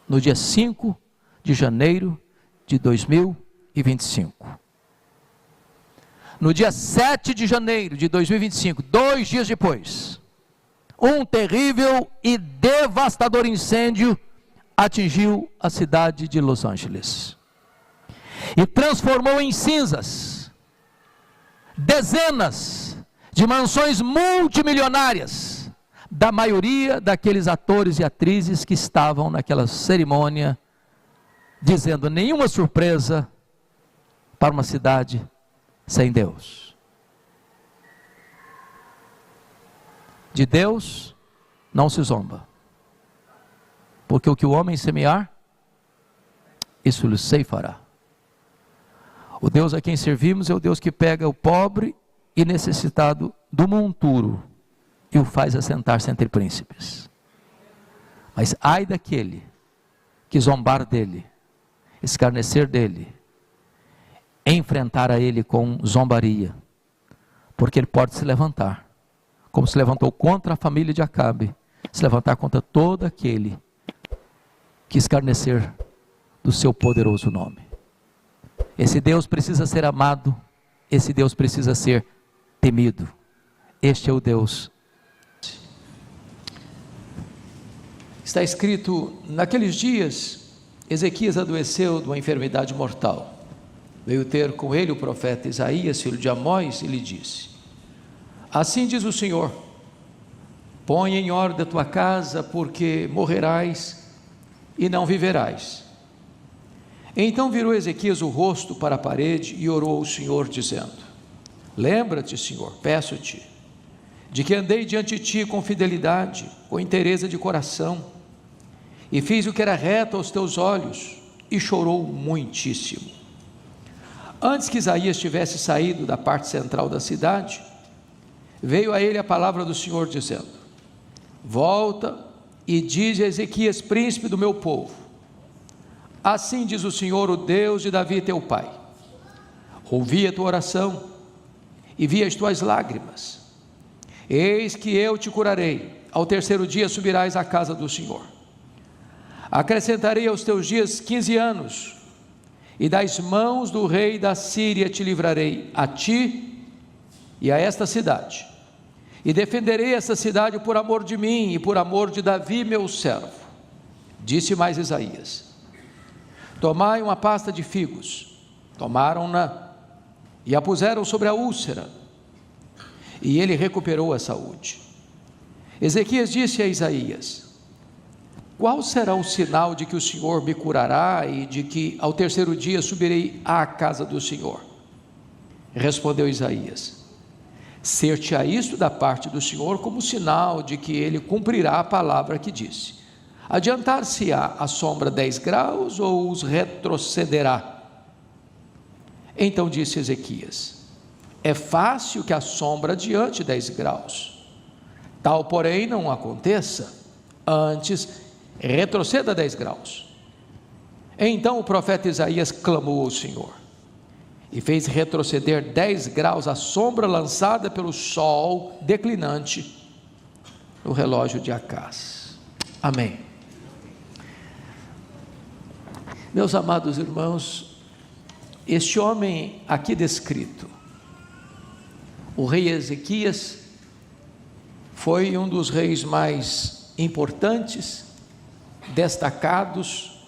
Speaker 1: No dia 5 de janeiro de 2025. No dia 7 de janeiro de 2025, 2 dias depois, um terrível e devastador incêndio atingiu a cidade de Los Angeles e transformou em cinzas dezenas de mansões multimilionárias da maioria daqueles atores e atrizes que estavam naquela cerimônia, dizendo: nenhuma surpresa para uma cidade sem Deus. De Deus não se zomba, porque o que o homem semear, isso lhe ceifará. O Deus a quem servimos é o Deus que pega o pobre e necessitado do monturo e o faz assentar-se entre príncipes. Mas ai daquele que zombar dele, escarnecer dele, enfrentar a ele com zombaria, porque ele pode se levantar, como se levantou contra a família de Acabe, se levantar contra todo aquele que escarnecer do seu poderoso nome. Esse Deus precisa ser amado, esse Deus precisa ser temido. Este é o Deus. Está escrito: naqueles dias, Ezequias adoeceu de uma enfermidade mortal. Veio ter com ele o profeta Isaías, filho de Amós, e lhe disse: assim diz o Senhor, põe em ordem a tua casa, porque morrerás e não viverás. Então virou Ezequias o rosto para a parede e orou ao Senhor, dizendo: lembra-te, Senhor, peço-te, de que andei diante de ti com fidelidade, com inteireza de coração, e fiz o que era reto aos teus olhos, e chorou muitíssimo. Antes que Isaías tivesse saído da parte central da cidade, veio a ele a palavra do Senhor, dizendo: volta e dize a Ezequias, príncipe do meu povo: Assim diz o Senhor, o Deus de Davi teu pai: ouvi a tua oração e vi as tuas lágrimas. Eis que eu te curarei, ao terceiro dia subirás à casa do Senhor. Acrescentarei aos teus dias 15 anos, e das mãos do rei da Síria te livrarei, a ti e a esta cidade, e defenderei esta cidade por amor de mim e por amor de Davi meu servo. Disse mais Isaías: tomai uma pasta de figos. Tomaram-na e a puseram sobre a úlcera, e ele recuperou a saúde. Ezequias disse a Isaías: qual será o sinal de que o Senhor me curará e de que ao terceiro dia subirei à casa do Senhor? Respondeu Isaías: ser-te-á isto da parte do Senhor como sinal de que ele cumprirá a palavra que disse. Adiantar-se-á a sombra 10 graus ou os retrocederá? Então disse Ezequias: é fácil que a sombra adiante 10 graus, tal porém não aconteça, antes retroceda 10 graus. Então o profeta Isaías clamou ao Senhor, e fez retroceder 10 graus a sombra lançada pelo sol declinante no relógio de Acás. Amém. Meus amados irmãos, este homem aqui descrito, o rei Ezequias, foi um dos reis mais importantes, destacados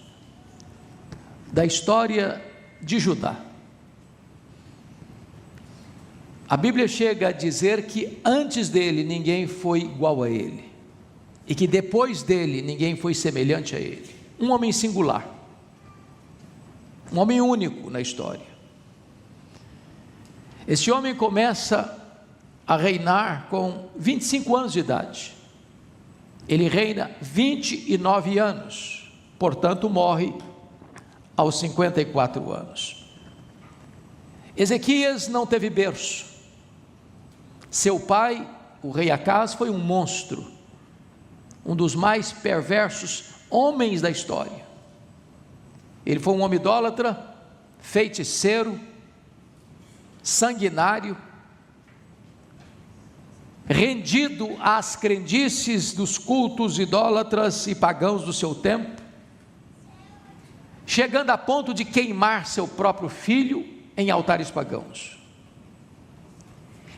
Speaker 1: da história de Judá. A Bíblia chega a dizer que antes dele ninguém foi igual a ele, e que depois dele ninguém foi semelhante a ele. Um homem singular, um homem único na história. Esse homem começa a reinar com 25 anos de idade. Ele reina 29 anos, portanto morre aos 54 anos. Ezequias não teve berço. Seu pai, o rei Acás, foi um monstro, um dos mais perversos homens da história. Ele foi um homem idólatra, feiticeiro, sanguinário, rendido às crendices dos cultos idólatras e pagãos do seu tempo, chegando a ponto de queimar seu próprio filho em altares pagãos.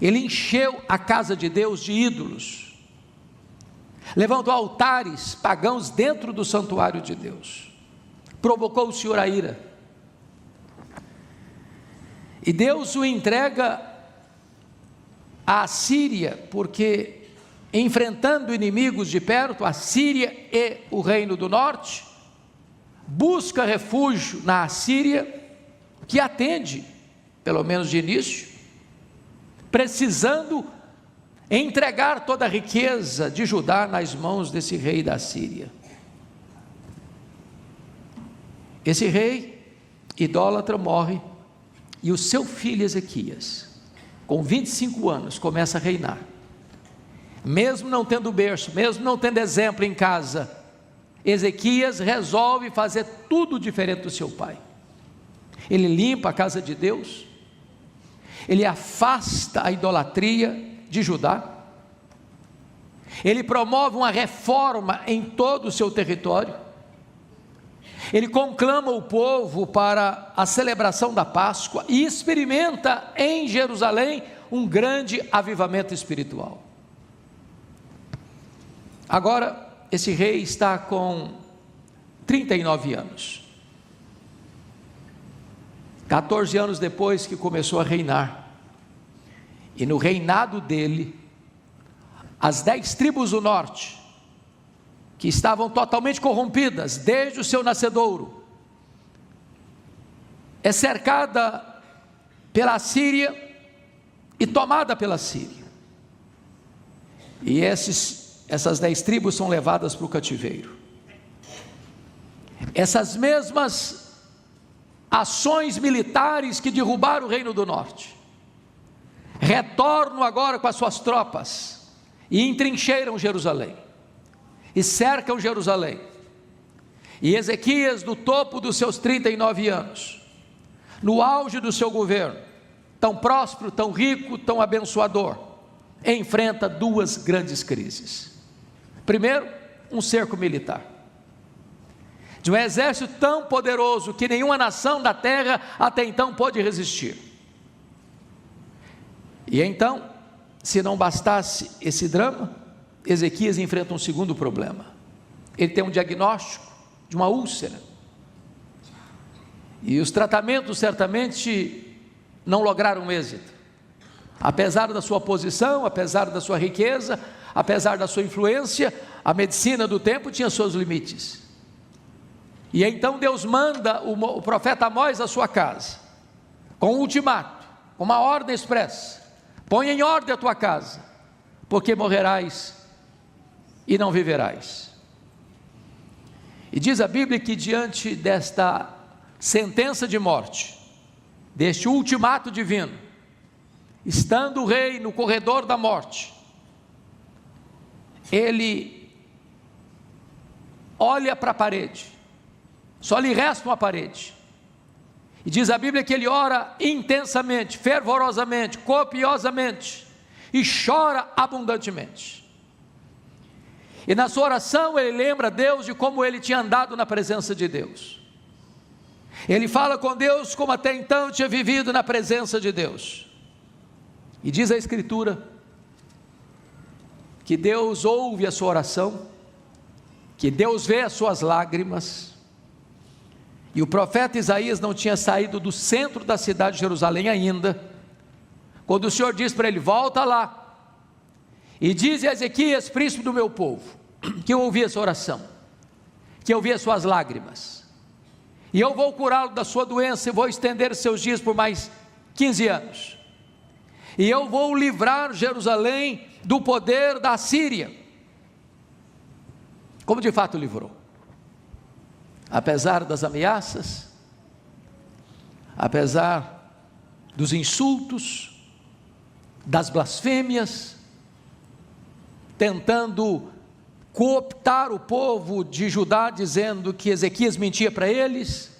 Speaker 1: Ele encheu a casa de Deus de ídolos, levantou altares pagãos dentro do santuário de Deus, provocou o Senhor a ira, e Deus o entrega à Síria, porque enfrentando inimigos de perto, a Síria e o reino do norte, busca refúgio na Assíria, que atende, pelo menos de início, precisando entregar toda a riqueza de Judá nas mãos desse rei da Síria. Esse rei idólatra morre, e o seu filho Ezequias, com 25 anos, começa a reinar. Mesmo não tendo berço, mesmo não tendo exemplo em casa, Ezequias resolve fazer tudo diferente do seu pai. Ele limpa a casa de Deus, ele afasta a idolatria de Judá, ele promove uma reforma em todo o seu território, ele conclama o povo para a celebração da Páscoa e experimenta em Jerusalém um grande avivamento espiritual. Agora, esse rei está com 39 anos, 14 anos depois que começou a reinar, e no reinado dele, as 10 tribos do norte, que estavam totalmente corrompidas desde o seu nascedouro, é cercada pela Síria e tomada pela Síria, e essas 10 tribos são levadas para o cativeiro. Essas mesmas ações militares que derrubaram o reino do norte, retornam agora com as suas tropas, e entrincheiram Jerusalém, e cercam Jerusalém, E Ezequias, no topo dos seus 39 anos, no auge do seu governo, tão próspero, tão rico, tão abençoador, enfrenta duas grandes crises. Primeiro, um cerco militar, de um exército tão poderoso que nenhuma nação da terra até então pôde resistir. E então, se não bastasse esse drama, Ezequias enfrenta um segundo problema. Ele tem um diagnóstico de uma úlcera, e os tratamentos certamente não lograram êxito, apesar da sua posição, apesar da sua riqueza, apesar da sua influência. A medicina do tempo tinha seus limites, e então Deus manda o profeta Amós à sua casa, com um ultimato, com uma ordem expressa: põe em ordem a tua casa, porque morrerás e não viverás. E diz a Bíblia que diante desta sentença de morte, deste ultimato divino, estando o rei no corredor da morte, ele olha para a parede, só lhe resta uma parede, e diz a Bíblia que ele ora intensamente, fervorosamente, copiosamente, e chora abundantemente. E na sua oração ele lembra Deus de como ele tinha andado na presença de Deus. Ele fala com Deus como até então tinha vivido na presença de Deus. E diz a Escritura que Deus ouve a sua oração, que Deus vê as suas lágrimas. E o profeta Isaías não tinha saído do centro da cidade de Jerusalém ainda, quando o Senhor diz para ele: volta lá e diz a Ezequias, príncipe do meu povo, que eu ouvi essa oração, que eu vi as suas lágrimas, e eu vou curá-lo da sua doença, e vou estender os seus dias por mais 15 anos, e eu vou livrar Jerusalém do poder da Síria, como de fato livrou. Apesar das ameaças, apesar dos insultos, das blasfêmias, tentando cooptar o povo de Judá, dizendo que Ezequias mentia para eles,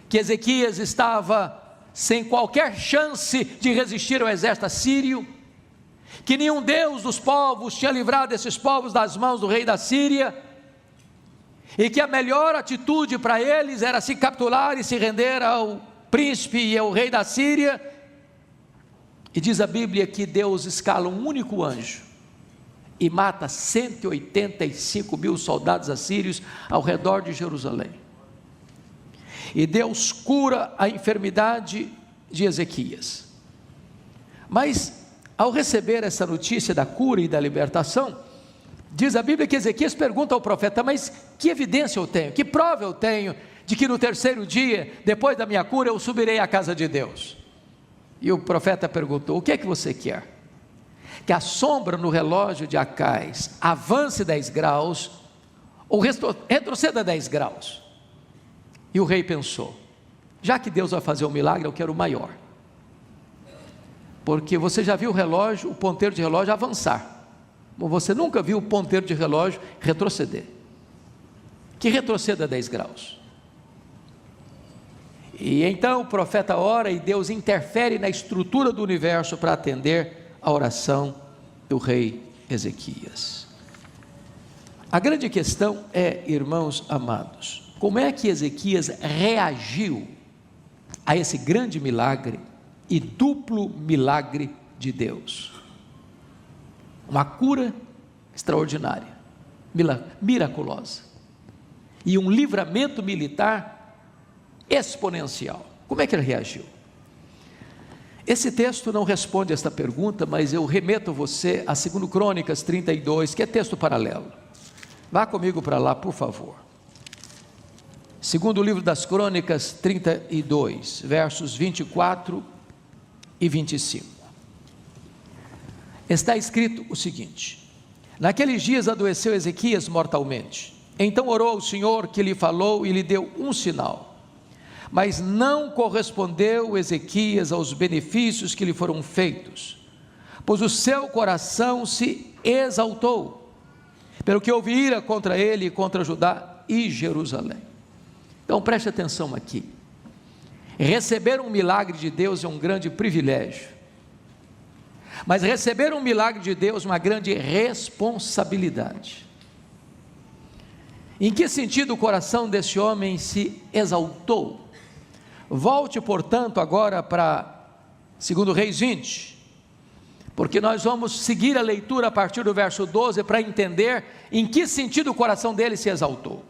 Speaker 1: que Ezequias estava sem qualquer chance de resistir ao exército assírio, que nenhum Deus dos povos tinha livrado esses povos das mãos do rei da Síria, e que a melhor atitude para eles era se capturar e se render ao príncipe e ao rei da Síria. E diz a Bíblia que Deus escala um único anjo e mata 185 mil soldados assírios ao redor de Jerusalém. E Deus cura a enfermidade de Ezequias. Mas ao receber essa notícia da cura e da libertação, diz a Bíblia que Ezequias pergunta ao profeta: mas que evidência eu tenho, que prova eu tenho de que no terceiro dia, depois da minha cura, eu subirei à casa de Deus? E o profeta perguntou: o que é que você quer? Que a sombra no relógio de Acais avance 10 graus ou retroceda 10 graus? E o rei pensou: já que Deus vai fazer um milagre, eu quero o maior, porque você já viu o relógio, o ponteiro de relógio avançar, mas você nunca viu o ponteiro de relógio retroceder. Que retroceda 10 graus. E então o profeta ora e Deus interfere na estrutura do universo para atender a oração do rei Ezequias. A grande questão é, irmãos amados, como é que Ezequias reagiu a esse grande milagre e duplo milagre de Deus? Uma cura extraordinária, miraculosa, e um livramento militar exponencial. Como é que ele reagiu? Esse texto não responde esta pergunta, mas eu remeto você a 2 Crônicas 32, que é texto paralelo. Vá comigo para lá, por favor. Segundo livro das Crônicas 32, versos 24 e 25. Está escrito o seguinte: naqueles dias adoeceu Ezequias mortalmente. Então orou ao Senhor, que lhe falou e lhe deu um sinal. Mas não correspondeu Ezequias aos benefícios que lhe foram feitos, pois o seu coração se exaltou, pelo que houve ira contra ele e contra Judá e Jerusalém. Então preste atenção aqui. Receber um milagre de Deus é um grande privilégio, mas receber um milagre de Deus é uma grande responsabilidade. Em que sentido o coração desse homem se exaltou? Volte, portanto, agora para 2 Reis 20, porque nós vamos seguir a leitura a partir do verso 12 para entender em que sentido o coração dele se exaltou.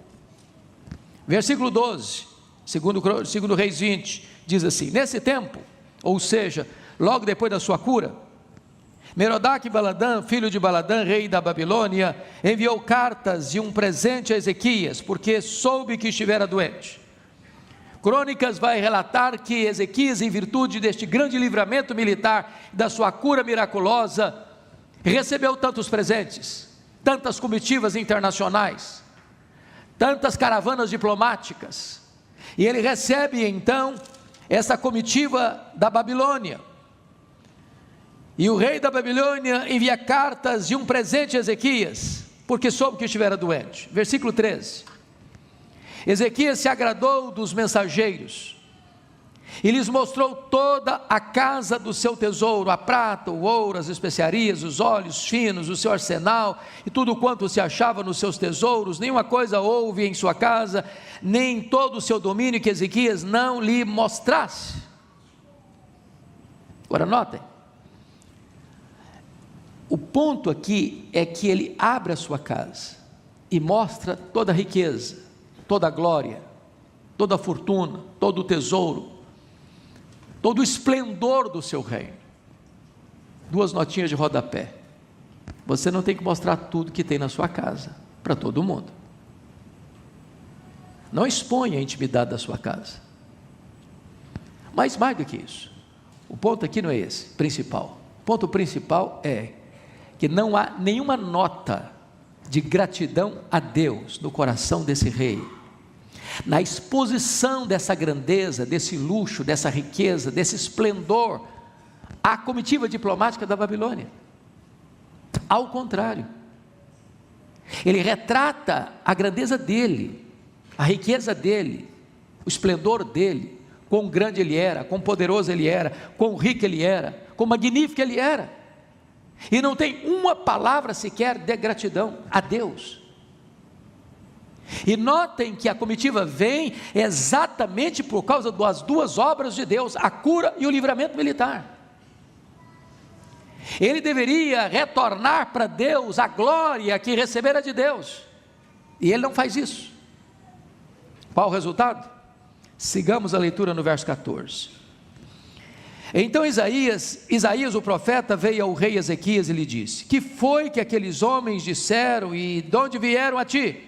Speaker 1: Versículo 12, 2 Reis 20, diz assim: nesse tempo, ou seja, logo depois da sua cura, Merodach-Baladã, filho de Baladã, rei da Babilônia, enviou cartas e um presente a Ezequias, porque soube que estivera doente. Crônicas vai relatar que Ezequias, em virtude deste grande livramento militar, da sua cura miraculosa, recebeu tantos presentes, tantas comitivas internacionais, tantas caravanas diplomáticas, e ele recebe então essa comitiva da Babilônia. E o rei da Babilônia envia cartas e um presente a Ezequias, porque soube que estivera doente. Versículo 13. Ezequias se agradou dos mensageiros e lhes mostrou toda a casa do seu tesouro, a prata, o ouro, as especiarias, os óleos finos, o seu arsenal e tudo quanto se achava nos seus tesouros. Nenhuma coisa houve em sua casa, nem todo o seu domínio que Ezequias não lhe mostrasse. Agora notem, o ponto aqui é que ele abre a sua casa e mostra toda a riqueza, toda a glória, toda a fortuna, todo o tesouro, todo o esplendor do seu reino. Duas notinhas de rodapé: você não tem que mostrar tudo que tem na sua casa para todo mundo. Não exponha a intimidade da sua casa. Mas mais do que isso, o ponto aqui não é esse principal. O ponto principal é que não há nenhuma nota de gratidão a Deus no coração desse rei, na exposição dessa grandeza, desse luxo, dessa riqueza, desse esplendor, à comitiva diplomática da Babilônia. Ao contrário, ele retrata a grandeza dele, a riqueza dele, o esplendor dele, quão grande ele era, quão poderoso ele era, quão rico ele era, quão magnífico ele era. E não tem uma palavra sequer de gratidão a Deus. E notem que a comitiva vem exatamente por causa das duas obras de Deus, a cura e o livramento militar. Ele deveria retornar para Deus a glória que recebera de Deus, e ele não faz isso. Qual o resultado? Sigamos a leitura no verso 14. Então Isaías o profeta veio ao rei Ezequias e lhe disse: que foi que aqueles homens disseram e de onde vieram a ti?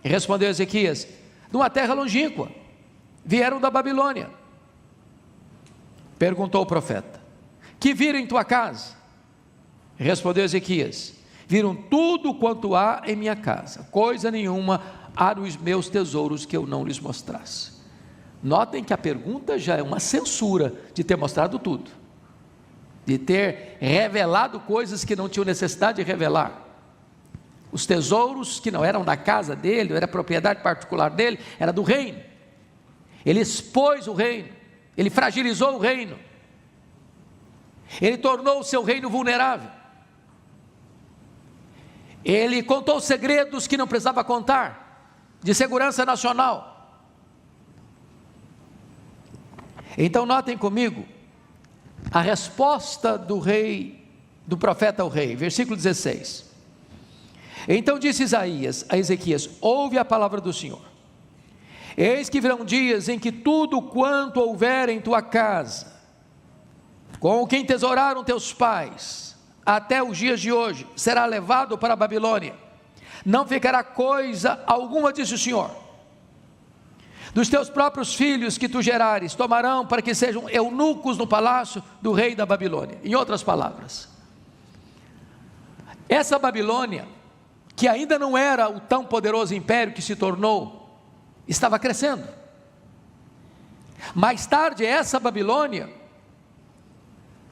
Speaker 1: E respondeu Ezequias: de uma terra longínqua, vieram da Babilônia. Perguntou o profeta: que viram em tua casa? E respondeu Ezequias: viram tudo quanto há em minha casa, coisa nenhuma há nos meus tesouros que eu não lhes mostrasse. Notem que a pergunta já é uma censura de ter mostrado tudo, de ter revelado coisas que não tinham necessidade de revelar. Os tesouros que não eram da casa dele, era propriedade particular dele, era do reino. Ele expôs o reino, ele fragilizou o reino, ele tornou o seu reino vulnerável, ele contou segredos que não precisava contar, de segurança nacional. Então notem comigo a resposta do rei, do profeta ao rei, versículo 16. Então disse Isaías a Ezequias: ouve a palavra do Senhor. Eis que virão dias em que tudo quanto houver em tua casa, com o que entesouraram teus pais, até os dias de hoje, será levado para a Babilônia. Não ficará coisa alguma, disse o Senhor. Dos teus próprios filhos que tu gerares, tomarão para que sejam eunucos no palácio do rei da Babilônia. Em outras palavras, essa Babilônia, que ainda não era o tão poderoso império que se tornou, estava crescendo. Mais tarde, essa Babilônia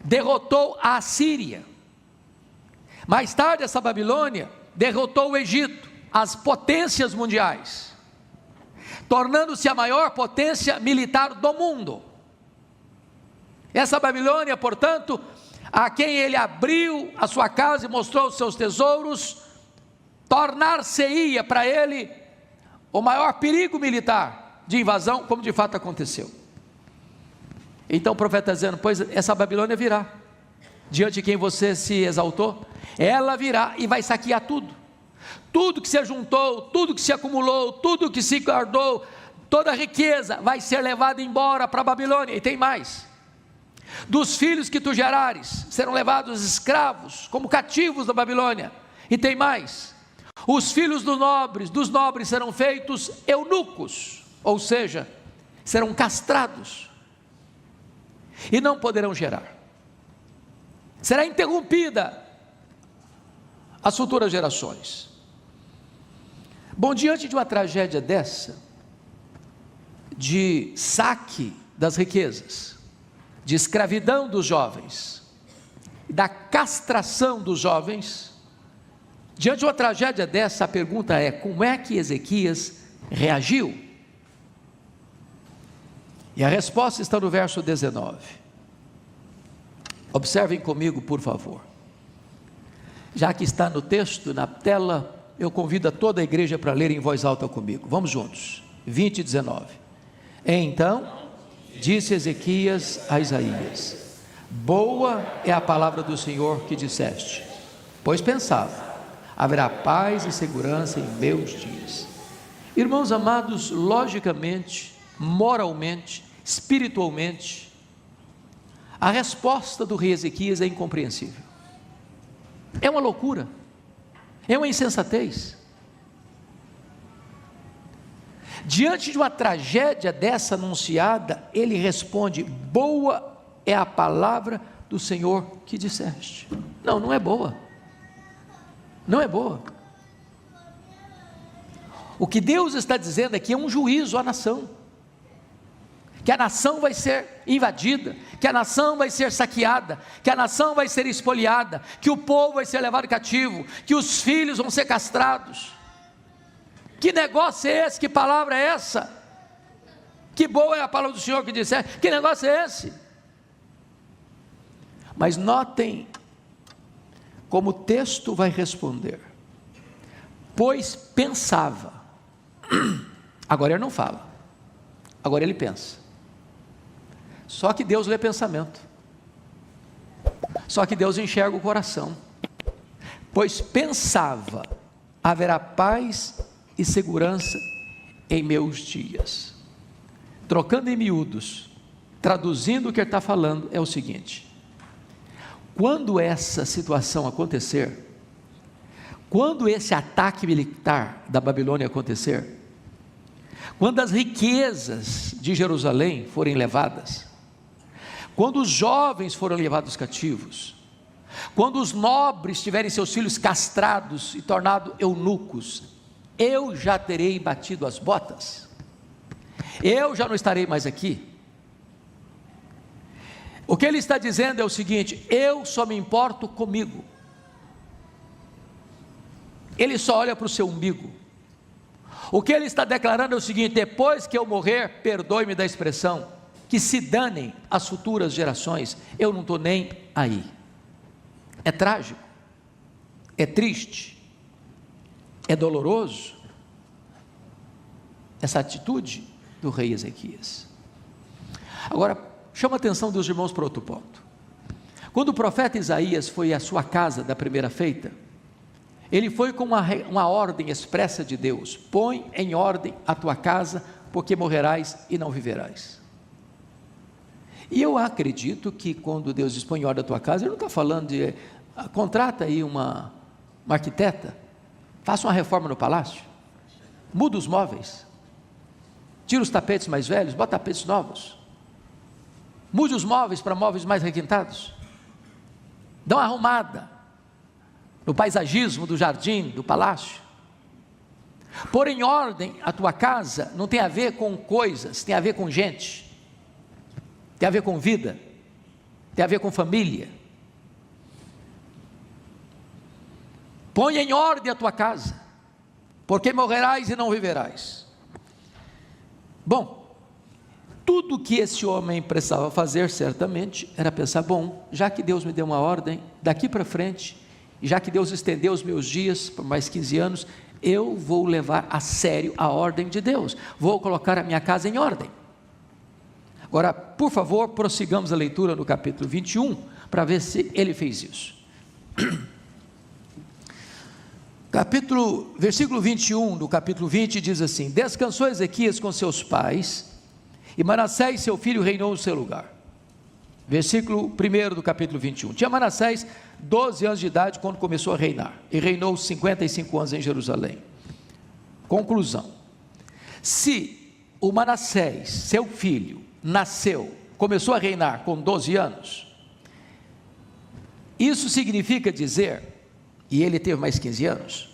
Speaker 1: derrotou a Assíria. Mais tarde, essa Babilônia derrotou o Egito, as potências mundiais. tornando-se a maior potência militar do mundo. Essa Babilônia, portanto, a quem ele abriu a sua casa e mostrou os seus tesouros, tornar-se-ia para ele o maior perigo militar de invasão, como de fato aconteceu. Então o profeta está dizendo: pois essa Babilônia virá, diante de quem você se exaltou, ela virá e vai saquear tudo. Tudo que se juntou, tudo que se acumulou, tudo que se guardou, toda a riqueza vai ser levada embora para a Babilônia. E tem mais: dos filhos que tu gerares serão levados escravos, como cativos da Babilônia. E tem mais: os filhos dos nobres serão feitos eunucos, ou seja, serão castrados, e não poderão gerar. Será interrompida as futuras gerações. Bom, diante de uma tragédia dessa, de saque das riquezas, de escravidão dos jovens, da castração dos jovens, diante de uma tragédia dessa, a pergunta é: como é que Ezequias reagiu? E a resposta está no verso 19. Observem comigo, por favor. Já que está no texto, na tela, eu convido a toda a igreja para ler em voz alta comigo. Vamos juntos. 20 e 19. Então disse Ezequias a Isaías: boa é a palavra do Senhor que disseste, pois pensava, haverá paz e segurança em meus dias. Irmãos amados, logicamente, moralmente, espiritualmente, a resposta do rei Ezequias é incompreensível. É uma loucura, é uma insensatez. Diante de uma tragédia dessa anunciada, ele responde: boa é a palavra do Senhor que disseste. Não, não é boa. Não é boa. O que Deus está dizendo aqui é um juízo à nação, que a nação vai ser invadida, que a nação vai ser saqueada, que a nação vai ser espoliada, que o povo vai ser levado cativo, que os filhos vão ser castrados. Que negócio é esse? Que palavra é essa? Que boa é a palavra do Senhor que disse. Que negócio é esse? Mas notem como o texto vai responder: pois pensava. Agora ele não fala, agora ele pensa. Só que Deus lê pensamento, só que Deus enxerga o coração. Pois pensava, haverá paz e segurança em meus dias. Trocando em miúdos, traduzindo o que ele está falando, é o seguinte: quando essa situação acontecer, quando esse ataque militar da Babilônia acontecer, quando as riquezas de Jerusalém forem levadas, quando os jovens forem levados cativos, quando os nobres tiverem seus filhos castrados e tornados eunucos, eu já terei batido as botas, eu já não estarei mais aqui. O que ele está dizendo é o seguinte: eu só me importo comigo. Ele só olha para o seu umbigo. O que ele está declarando é o seguinte: depois que eu morrer, perdoe-me da expressão, que se danem as futuras gerações, eu não estou nem aí. É trágico, é triste, é doloroso essa atitude do rei Ezequias. Agora, chama a atenção dos irmãos para outro ponto. Quando o profeta Isaías foi à sua casa da primeira feita, ele foi com uma ordem expressa de Deus: põe em ordem a tua casa, porque morrerás e não viverás. E eu acredito que quando Deus diz põe em ordem a tua casa, ele não está falando de contrata aí uma arquiteta, faça uma reforma no palácio, muda os móveis, tira os tapetes mais velhos, bota tapetes novos, mude os móveis para móveis mais requintados, dá uma arrumada no paisagismo do jardim, do palácio. Pôr em ordem a tua casa não tem a ver com coisas, tem a ver com gente, tem a ver com vida, tem a ver com família. Põe em ordem a tua casa, porque morrerás e não viverás. Bom, tudo que esse homem precisava fazer, certamente, era pensar: bom, já que Deus me deu uma ordem, daqui para frente, já que Deus estendeu os meus dias por mais 15 anos, eu vou levar a sério a ordem de Deus, vou colocar a minha casa em ordem. Agora, por favor, prossigamos a leitura no capítulo 21, para ver se ele fez isso. Versículo 21 do capítulo 20 diz assim: descansou Ezequias com seus pais, e Manassés seu filho reinou no seu lugar. Versículo 1 do capítulo 21. Tinha Manassés 12 anos de idade quando começou a reinar, e reinou 55 anos em Jerusalém. Conclusão: se o Manassés, seu filho, começou a reinar com 12 anos, isso significa dizer, e ele teve mais 15 anos,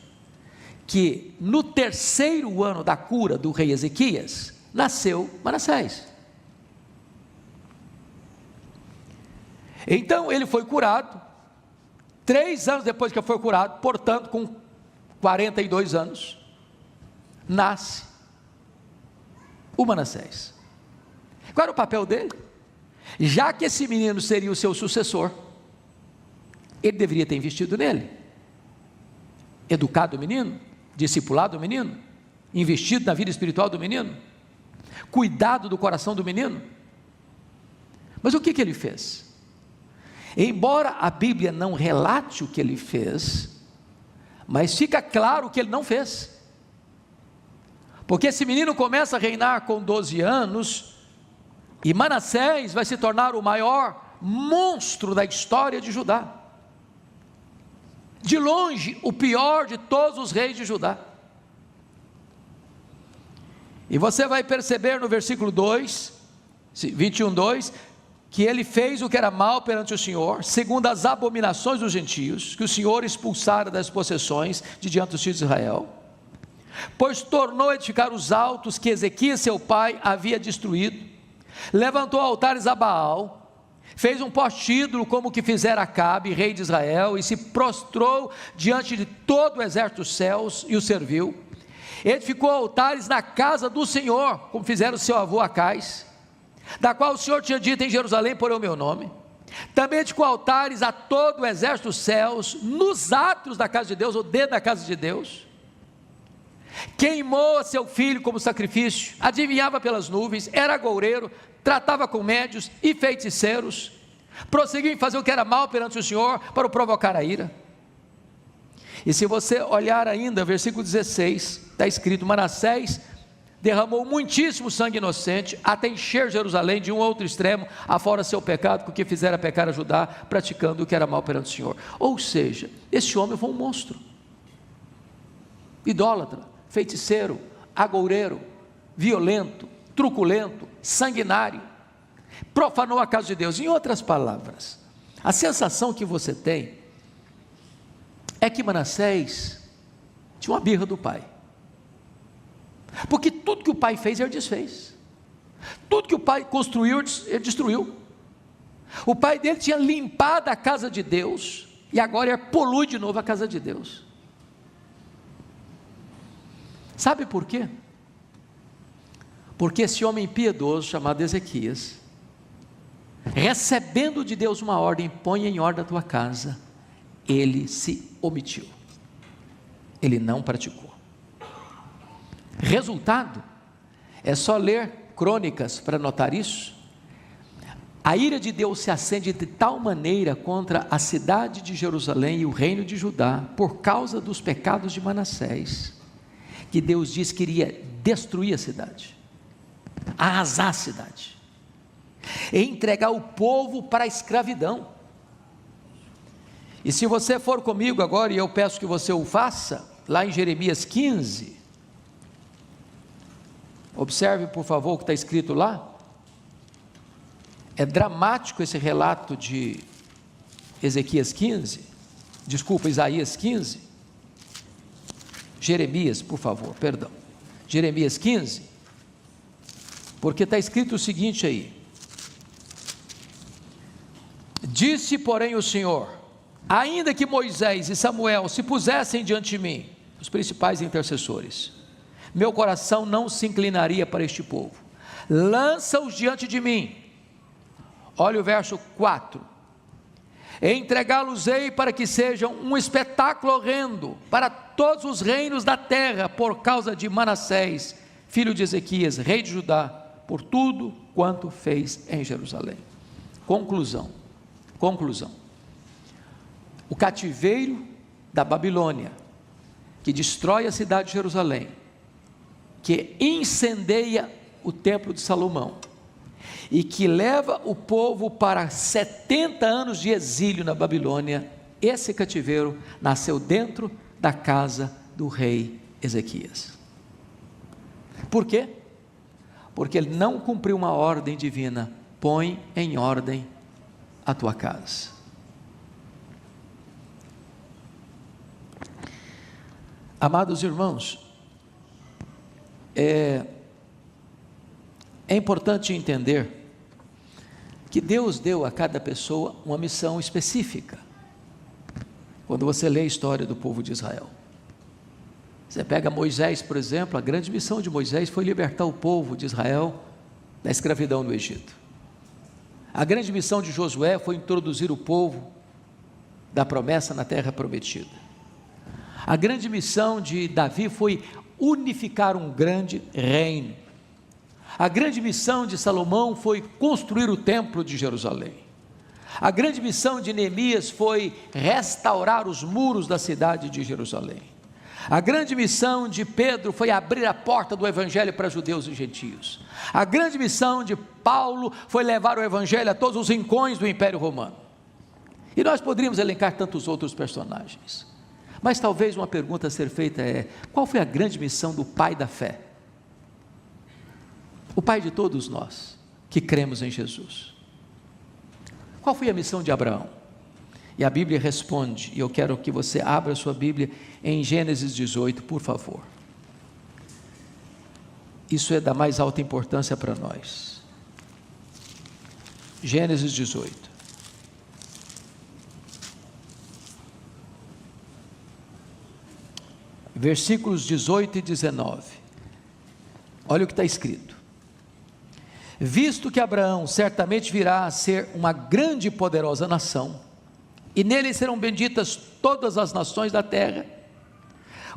Speaker 1: que no terceiro ano da cura do rei Ezequias, nasceu Manassés. Então ele foi curado, 3 anos depois que foi curado, portanto com 42 anos, nasce o Manassés. Qual era o papel dele? Já que esse menino seria o seu sucessor, ele deveria ter investido nele, educado o menino, discipulado o menino, investido na vida espiritual do menino, cuidado do coração do menino. Mas o que ele fez? Embora a Bíblia não relate o que ele fez, mas fica claro o que ele não fez, porque esse menino começa a reinar com 12 anos, e Manassés vai se tornar o maior monstro da história de Judá, de longe o pior de todos os reis de Judá. E você vai perceber no versículo 21:2, que ele fez o que era mal perante o Senhor, segundo as abominações dos gentios, que o Senhor expulsara das possessões de diante dos filhos de Israel, pois tornou a edificar os altos que Ezequias seu pai havia destruído, levantou altares a Baal, fez um poste ídolo como o que fizera Acabe, rei de Israel, e se prostrou diante de todo o exército dos céus e o serviu. Edificou altares na casa do Senhor, como fizeram seu avô Acais, da qual o Senhor tinha dito: em Jerusalém porei o meu nome. Também edificou altares a todo o exército dos céus, nos átrios da casa de Deus, ou dentro da casa de Deus. Queimou a seu filho como sacrifício, adivinhava pelas nuvens, era agoureiro, tratava com médios e feiticeiros, prosseguiu em fazer o que era mal perante o Senhor, para o provocar a ira. E se você olhar ainda, versículo 16, está escrito: Manassés derramou muitíssimo sangue inocente, até encher Jerusalém de um outro extremo, afora seu pecado, porque fizera pecar a Judá, praticando o que era mal perante o Senhor. Ou seja, esse homem foi um monstro, idólatra, feiticeiro, agoureiro, violento, truculento, sanguinário, profanou a casa de Deus. Em outras palavras, a sensação que você tem é que Manassés tinha uma birra do pai, porque tudo que o pai fez, ele desfez, tudo que o pai construiu, ele destruiu. O pai dele tinha limpado a casa de Deus, e agora ele polui de novo a casa de Deus. Sabe por quê? Porque esse homem piedoso, chamado Ezequias, recebendo de Deus uma ordem: põe em ordem a tua casa, ele se omitiu, ele não praticou. Resultado, é só ler Crônicas para notar isso. A ira de Deus se acende de tal maneira contra a cidade de Jerusalém e o reino de Judá, por causa dos pecados de Manassés, que Deus disse que iria destruir a cidade, arrasar a cidade, e entregar o povo para a escravidão. E se você for comigo agora, e eu peço que você o faça, lá em Jeremias 15, observe por favor o que está escrito lá. É dramático esse relato de Isaías 15, Jeremias, por favor, perdão, Jeremias 15, porque está escrito o seguinte aí: disse porém o Senhor, ainda que Moisés e Samuel se pusessem diante de mim, os principais intercessores, meu coração não se inclinaria para este povo, lança-os diante de mim. Olha o verso 4: entregá-los-ei para que sejam um espetáculo horrendo para todos os reinos da terra, por causa de Manassés, filho de Ezequias, rei de Judá, por tudo quanto fez em Jerusalém. Conclusão. O cativeiro da Babilônia, que destrói a cidade de Jerusalém, que incendeia o templo de Salomão, e que leva o povo para 70 anos de exílio na Babilônia, esse cativeiro nasceu dentro da casa do rei Ezequias. Por quê? Porque ele não cumpriu uma ordem divina: põe em ordem a tua casa. Amados irmãos, é importante entender que Deus deu a cada pessoa uma missão específica. Quando você lê a história do povo de Israel, você pega Moisés, por exemplo, a grande missão de Moisés foi libertar o povo de Israel da escravidão no Egito. A grande missão de Josué foi introduzir o povo da promessa na terra prometida. A grande missão de Davi foi unificar um grande reino. A grande missão de Salomão foi construir o templo de Jerusalém. A grande missão de Neemias foi restaurar os muros da cidade de Jerusalém. A grande missão de Pedro foi abrir a porta do evangelho para judeus e gentios. A grande missão de Paulo foi levar o evangelho a todos os rincões do Império Romano. E nós poderíamos elencar tantos outros personagens. Mas talvez uma pergunta a ser feita é: qual foi a grande missão do pai da fé? O pai de todos nós que cremos em Jesus. Qual foi a missão de Abraão? E a Bíblia responde, e eu quero que você abra a sua Bíblia em Gênesis 18, por favor. Isso é da mais alta importância para nós. Gênesis 18. Versículos 18 e 19. Olha o que está escrito: visto que Abraão certamente virá a ser uma grande e poderosa nação, e nele serão benditas todas as nações da terra,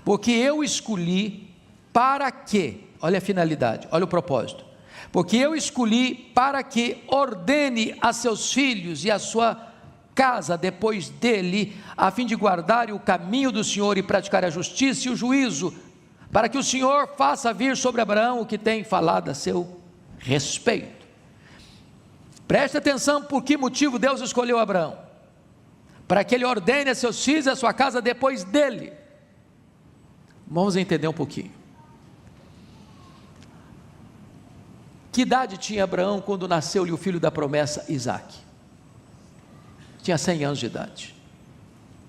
Speaker 1: porque eu escolhi para que, olha a finalidade, olha o propósito, porque eu escolhi para que ordene a seus filhos e a sua casa depois dele, a fim de guardarem o caminho do Senhor e praticar a justiça e o juízo, para que o Senhor faça vir sobre Abraão o que tem falado a seu respeito. Preste atenção por que motivo Deus escolheu Abraão: para que ele ordene a seus filhos e a sua casa depois dele. Vamos entender um pouquinho. Que idade tinha Abraão quando nasceu-lhe o filho da promessa, Isaque? Tinha 100 anos de idade.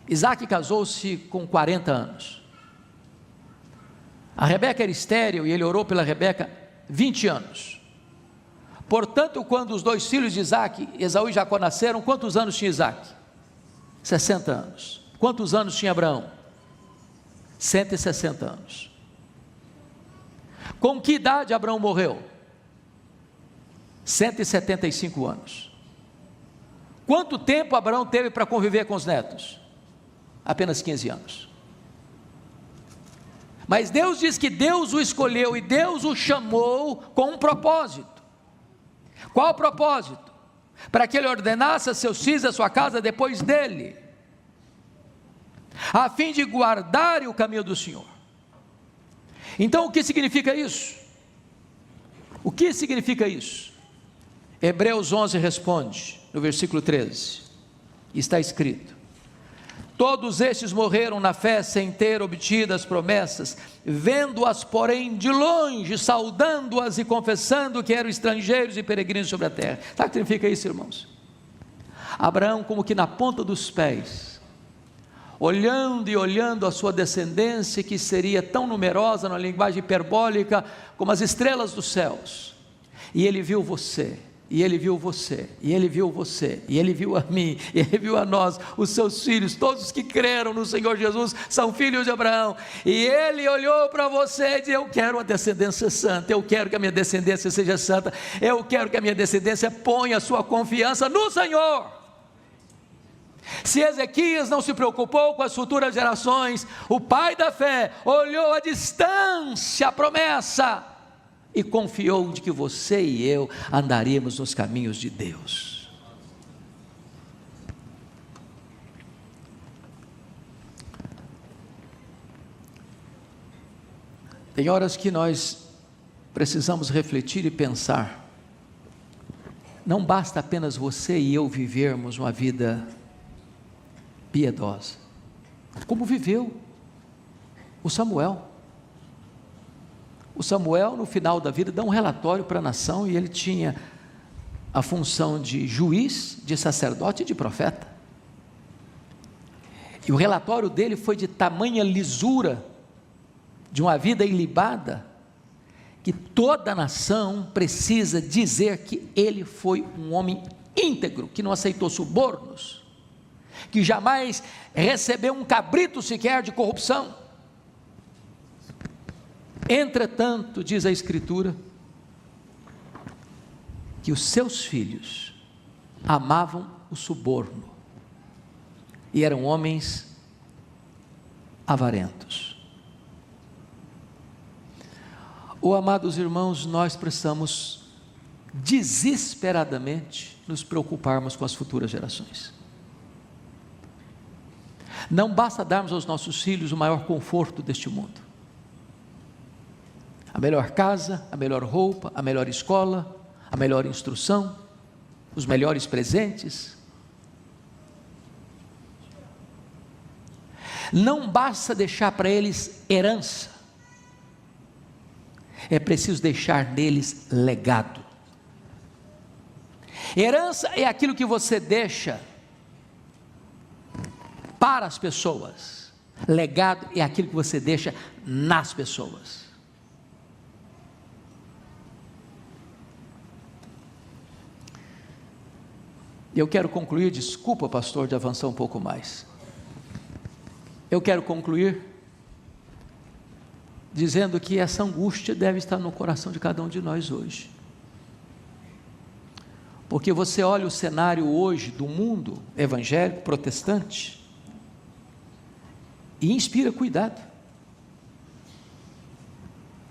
Speaker 1: Isaque casou-se com 40 anos. A Rebeca era estéril e ele orou pela Rebeca 20 anos. Portanto, quando os dois filhos de Isaque, Esaú e Jacó, nasceram, quantos anos tinha Isaque? 60 anos. Quantos anos tinha Abraão? 160 anos. Com que idade Abraão morreu? 175 anos. Quanto tempo Abraão teve para conviver com os netos? Apenas 15 anos. Mas Deus diz que Deus o escolheu e Deus o chamou com um propósito. Qual o propósito? Para que ele ordenasse a seus filhos e a sua casa depois dele, a fim de guardarem o caminho do Senhor. Então o que significa isso? O que significa isso? Hebreus 11 responde, no versículo 13, está escrito: todos estes morreram na fé sem ter obtido as promessas, vendo-as porém de longe, saudando-as e confessando que eram estrangeiros e peregrinos sobre a terra. Sabe o que significa isso, irmãos? Abraão, como que na ponta dos pés, olhando a sua descendência, que seria tão numerosa, na linguagem hiperbólica, como as estrelas dos céus, e ele viu você, e Ele viu você, e Ele viu você, e Ele viu a mim, e Ele viu a nós, os seus filhos, todos os que creram no Senhor Jesus, são filhos de Abraão, e Ele olhou para você e disse: eu quero uma descendência santa, eu quero que a minha descendência seja santa, eu quero que a minha descendência ponha a sua confiança no Senhor. Se Ezequias não se preocupou com as futuras gerações, o pai da fé olhou à distância a promessa, e confiou de que você e eu andaríamos nos caminhos de Deus. Tem horas que nós precisamos refletir e pensar. Não basta apenas você e eu vivermos uma vida piedosa, como viveu o Samuel. O Samuel, no final da vida, dá um relatório para a nação, e ele tinha a função de juiz, de sacerdote e de profeta. E o relatório dele foi de tamanha lisura, de uma vida ilibada, que toda a nação precisa dizer que ele foi um homem íntegro, que não aceitou subornos, que jamais recebeu um cabrito sequer de corrupção. Entretanto, diz a Escritura, que os seus filhos amavam o suborno, e eram homens avarentos. Amados irmãos, nós precisamos desesperadamente nos preocuparmos com as futuras gerações. Não basta darmos aos nossos filhos o maior conforto deste mundo, a melhor casa, a melhor roupa, a melhor escola, a melhor instrução, os melhores presentes. Não basta deixar para eles herança, é preciso deixar neles legado. Herança é aquilo que você deixa para as pessoas, legado é aquilo que você deixa nas pessoas. Eu quero concluir, desculpa pastor de avançar um pouco mais, eu quero concluir dizendo que essa angústia deve estar no coração de cada um de nós hoje, porque você olha o cenário hoje do mundo evangélico, protestante, e inspira cuidado.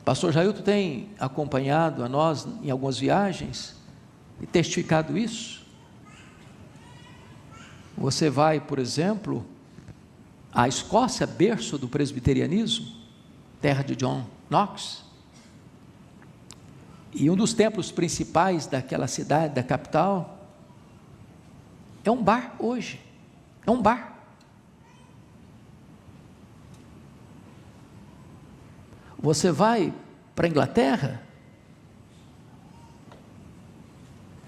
Speaker 1: Pastor Jailton tem acompanhado a nós em algumas viagens e testificado isso. Você vai, por exemplo, à Escócia, berço do presbiterianismo, terra de John Knox, e um dos templos principais daquela cidade, da capital, é um bar hoje, é um bar. Você vai para a Inglaterra,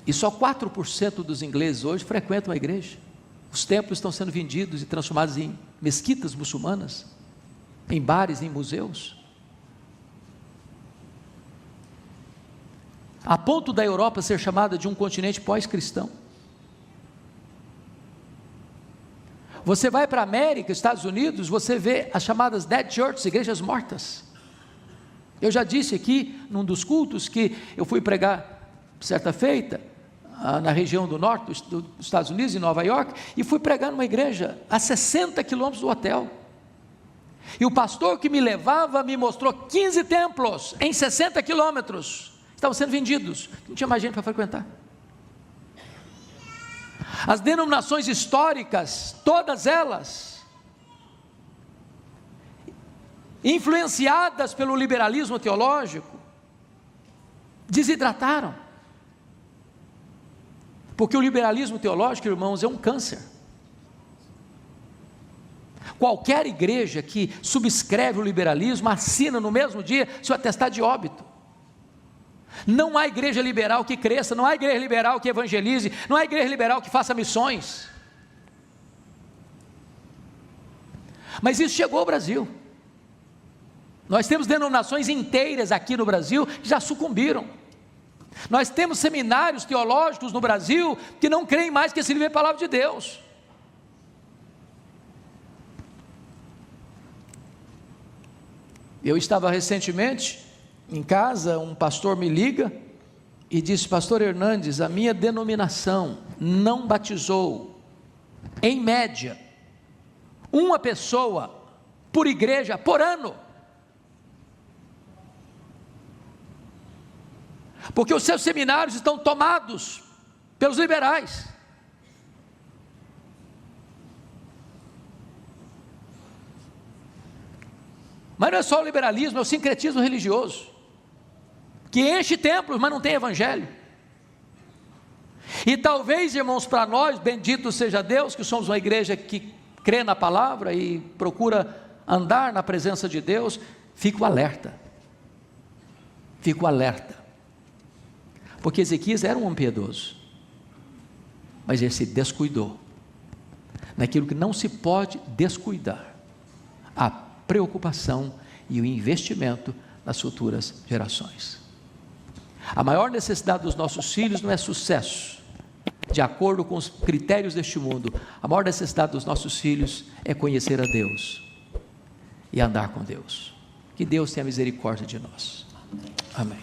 Speaker 1: e só 4% dos ingleses hoje frequentam a igreja. Os templos estão sendo vendidos e transformados em mesquitas muçulmanas, em bares, em museus, a ponto da Europa ser chamada de um continente pós-cristão. Você vai para a América, Estados Unidos, você vê as chamadas dead churches, igrejas mortas. Eu já disse aqui, num dos cultos, que eu fui pregar certa feita, na região do norte dos Estados Unidos, em Nova York, e fui pregar numa igreja a 60 quilômetros do hotel, e o pastor que me levava me mostrou 15 templos em 60 quilômetros, estavam sendo vendidos, não tinha mais gente para frequentar. As denominações históricas, todas elas, influenciadas pelo liberalismo teológico, desidrataram, porque o liberalismo teológico, irmãos, é um câncer. Qualquer igreja que subscreve o liberalismo, assina no mesmo dia seu atestado de óbito. Não há igreja liberal que cresça, não há igreja liberal que evangelize, não há igreja liberal que faça missões. Mas isso chegou ao Brasil. Nós temos denominações inteiras aqui no Brasil que já sucumbiram. Nós temos seminários teológicos no Brasil que não creem mais que esse livro é a palavra de Deus. Eu estava recentemente em casa, um pastor me liga e disse: pastor Hernandes, a minha denominação não batizou, em média, uma pessoa por igreja por ano, porque os seus seminários estão tomados pelos liberais. Mas não é só o liberalismo, é o sincretismo religioso, que enche templos, mas não tem evangelho. E talvez, irmãos, para nós, bendito seja Deus, que somos uma igreja que crê na palavra e procura andar na presença de Deus, fico alerta, porque Ezequias era um homem piedoso, mas ele se descuidou, naquilo que não se pode descuidar, a preocupação e o investimento nas futuras gerações. A maior necessidade dos nossos filhos não é sucesso, de acordo com os critérios deste mundo. A maior necessidade dos nossos filhos é conhecer a Deus e andar com Deus. Que Deus tenha misericórdia de nós. Amém.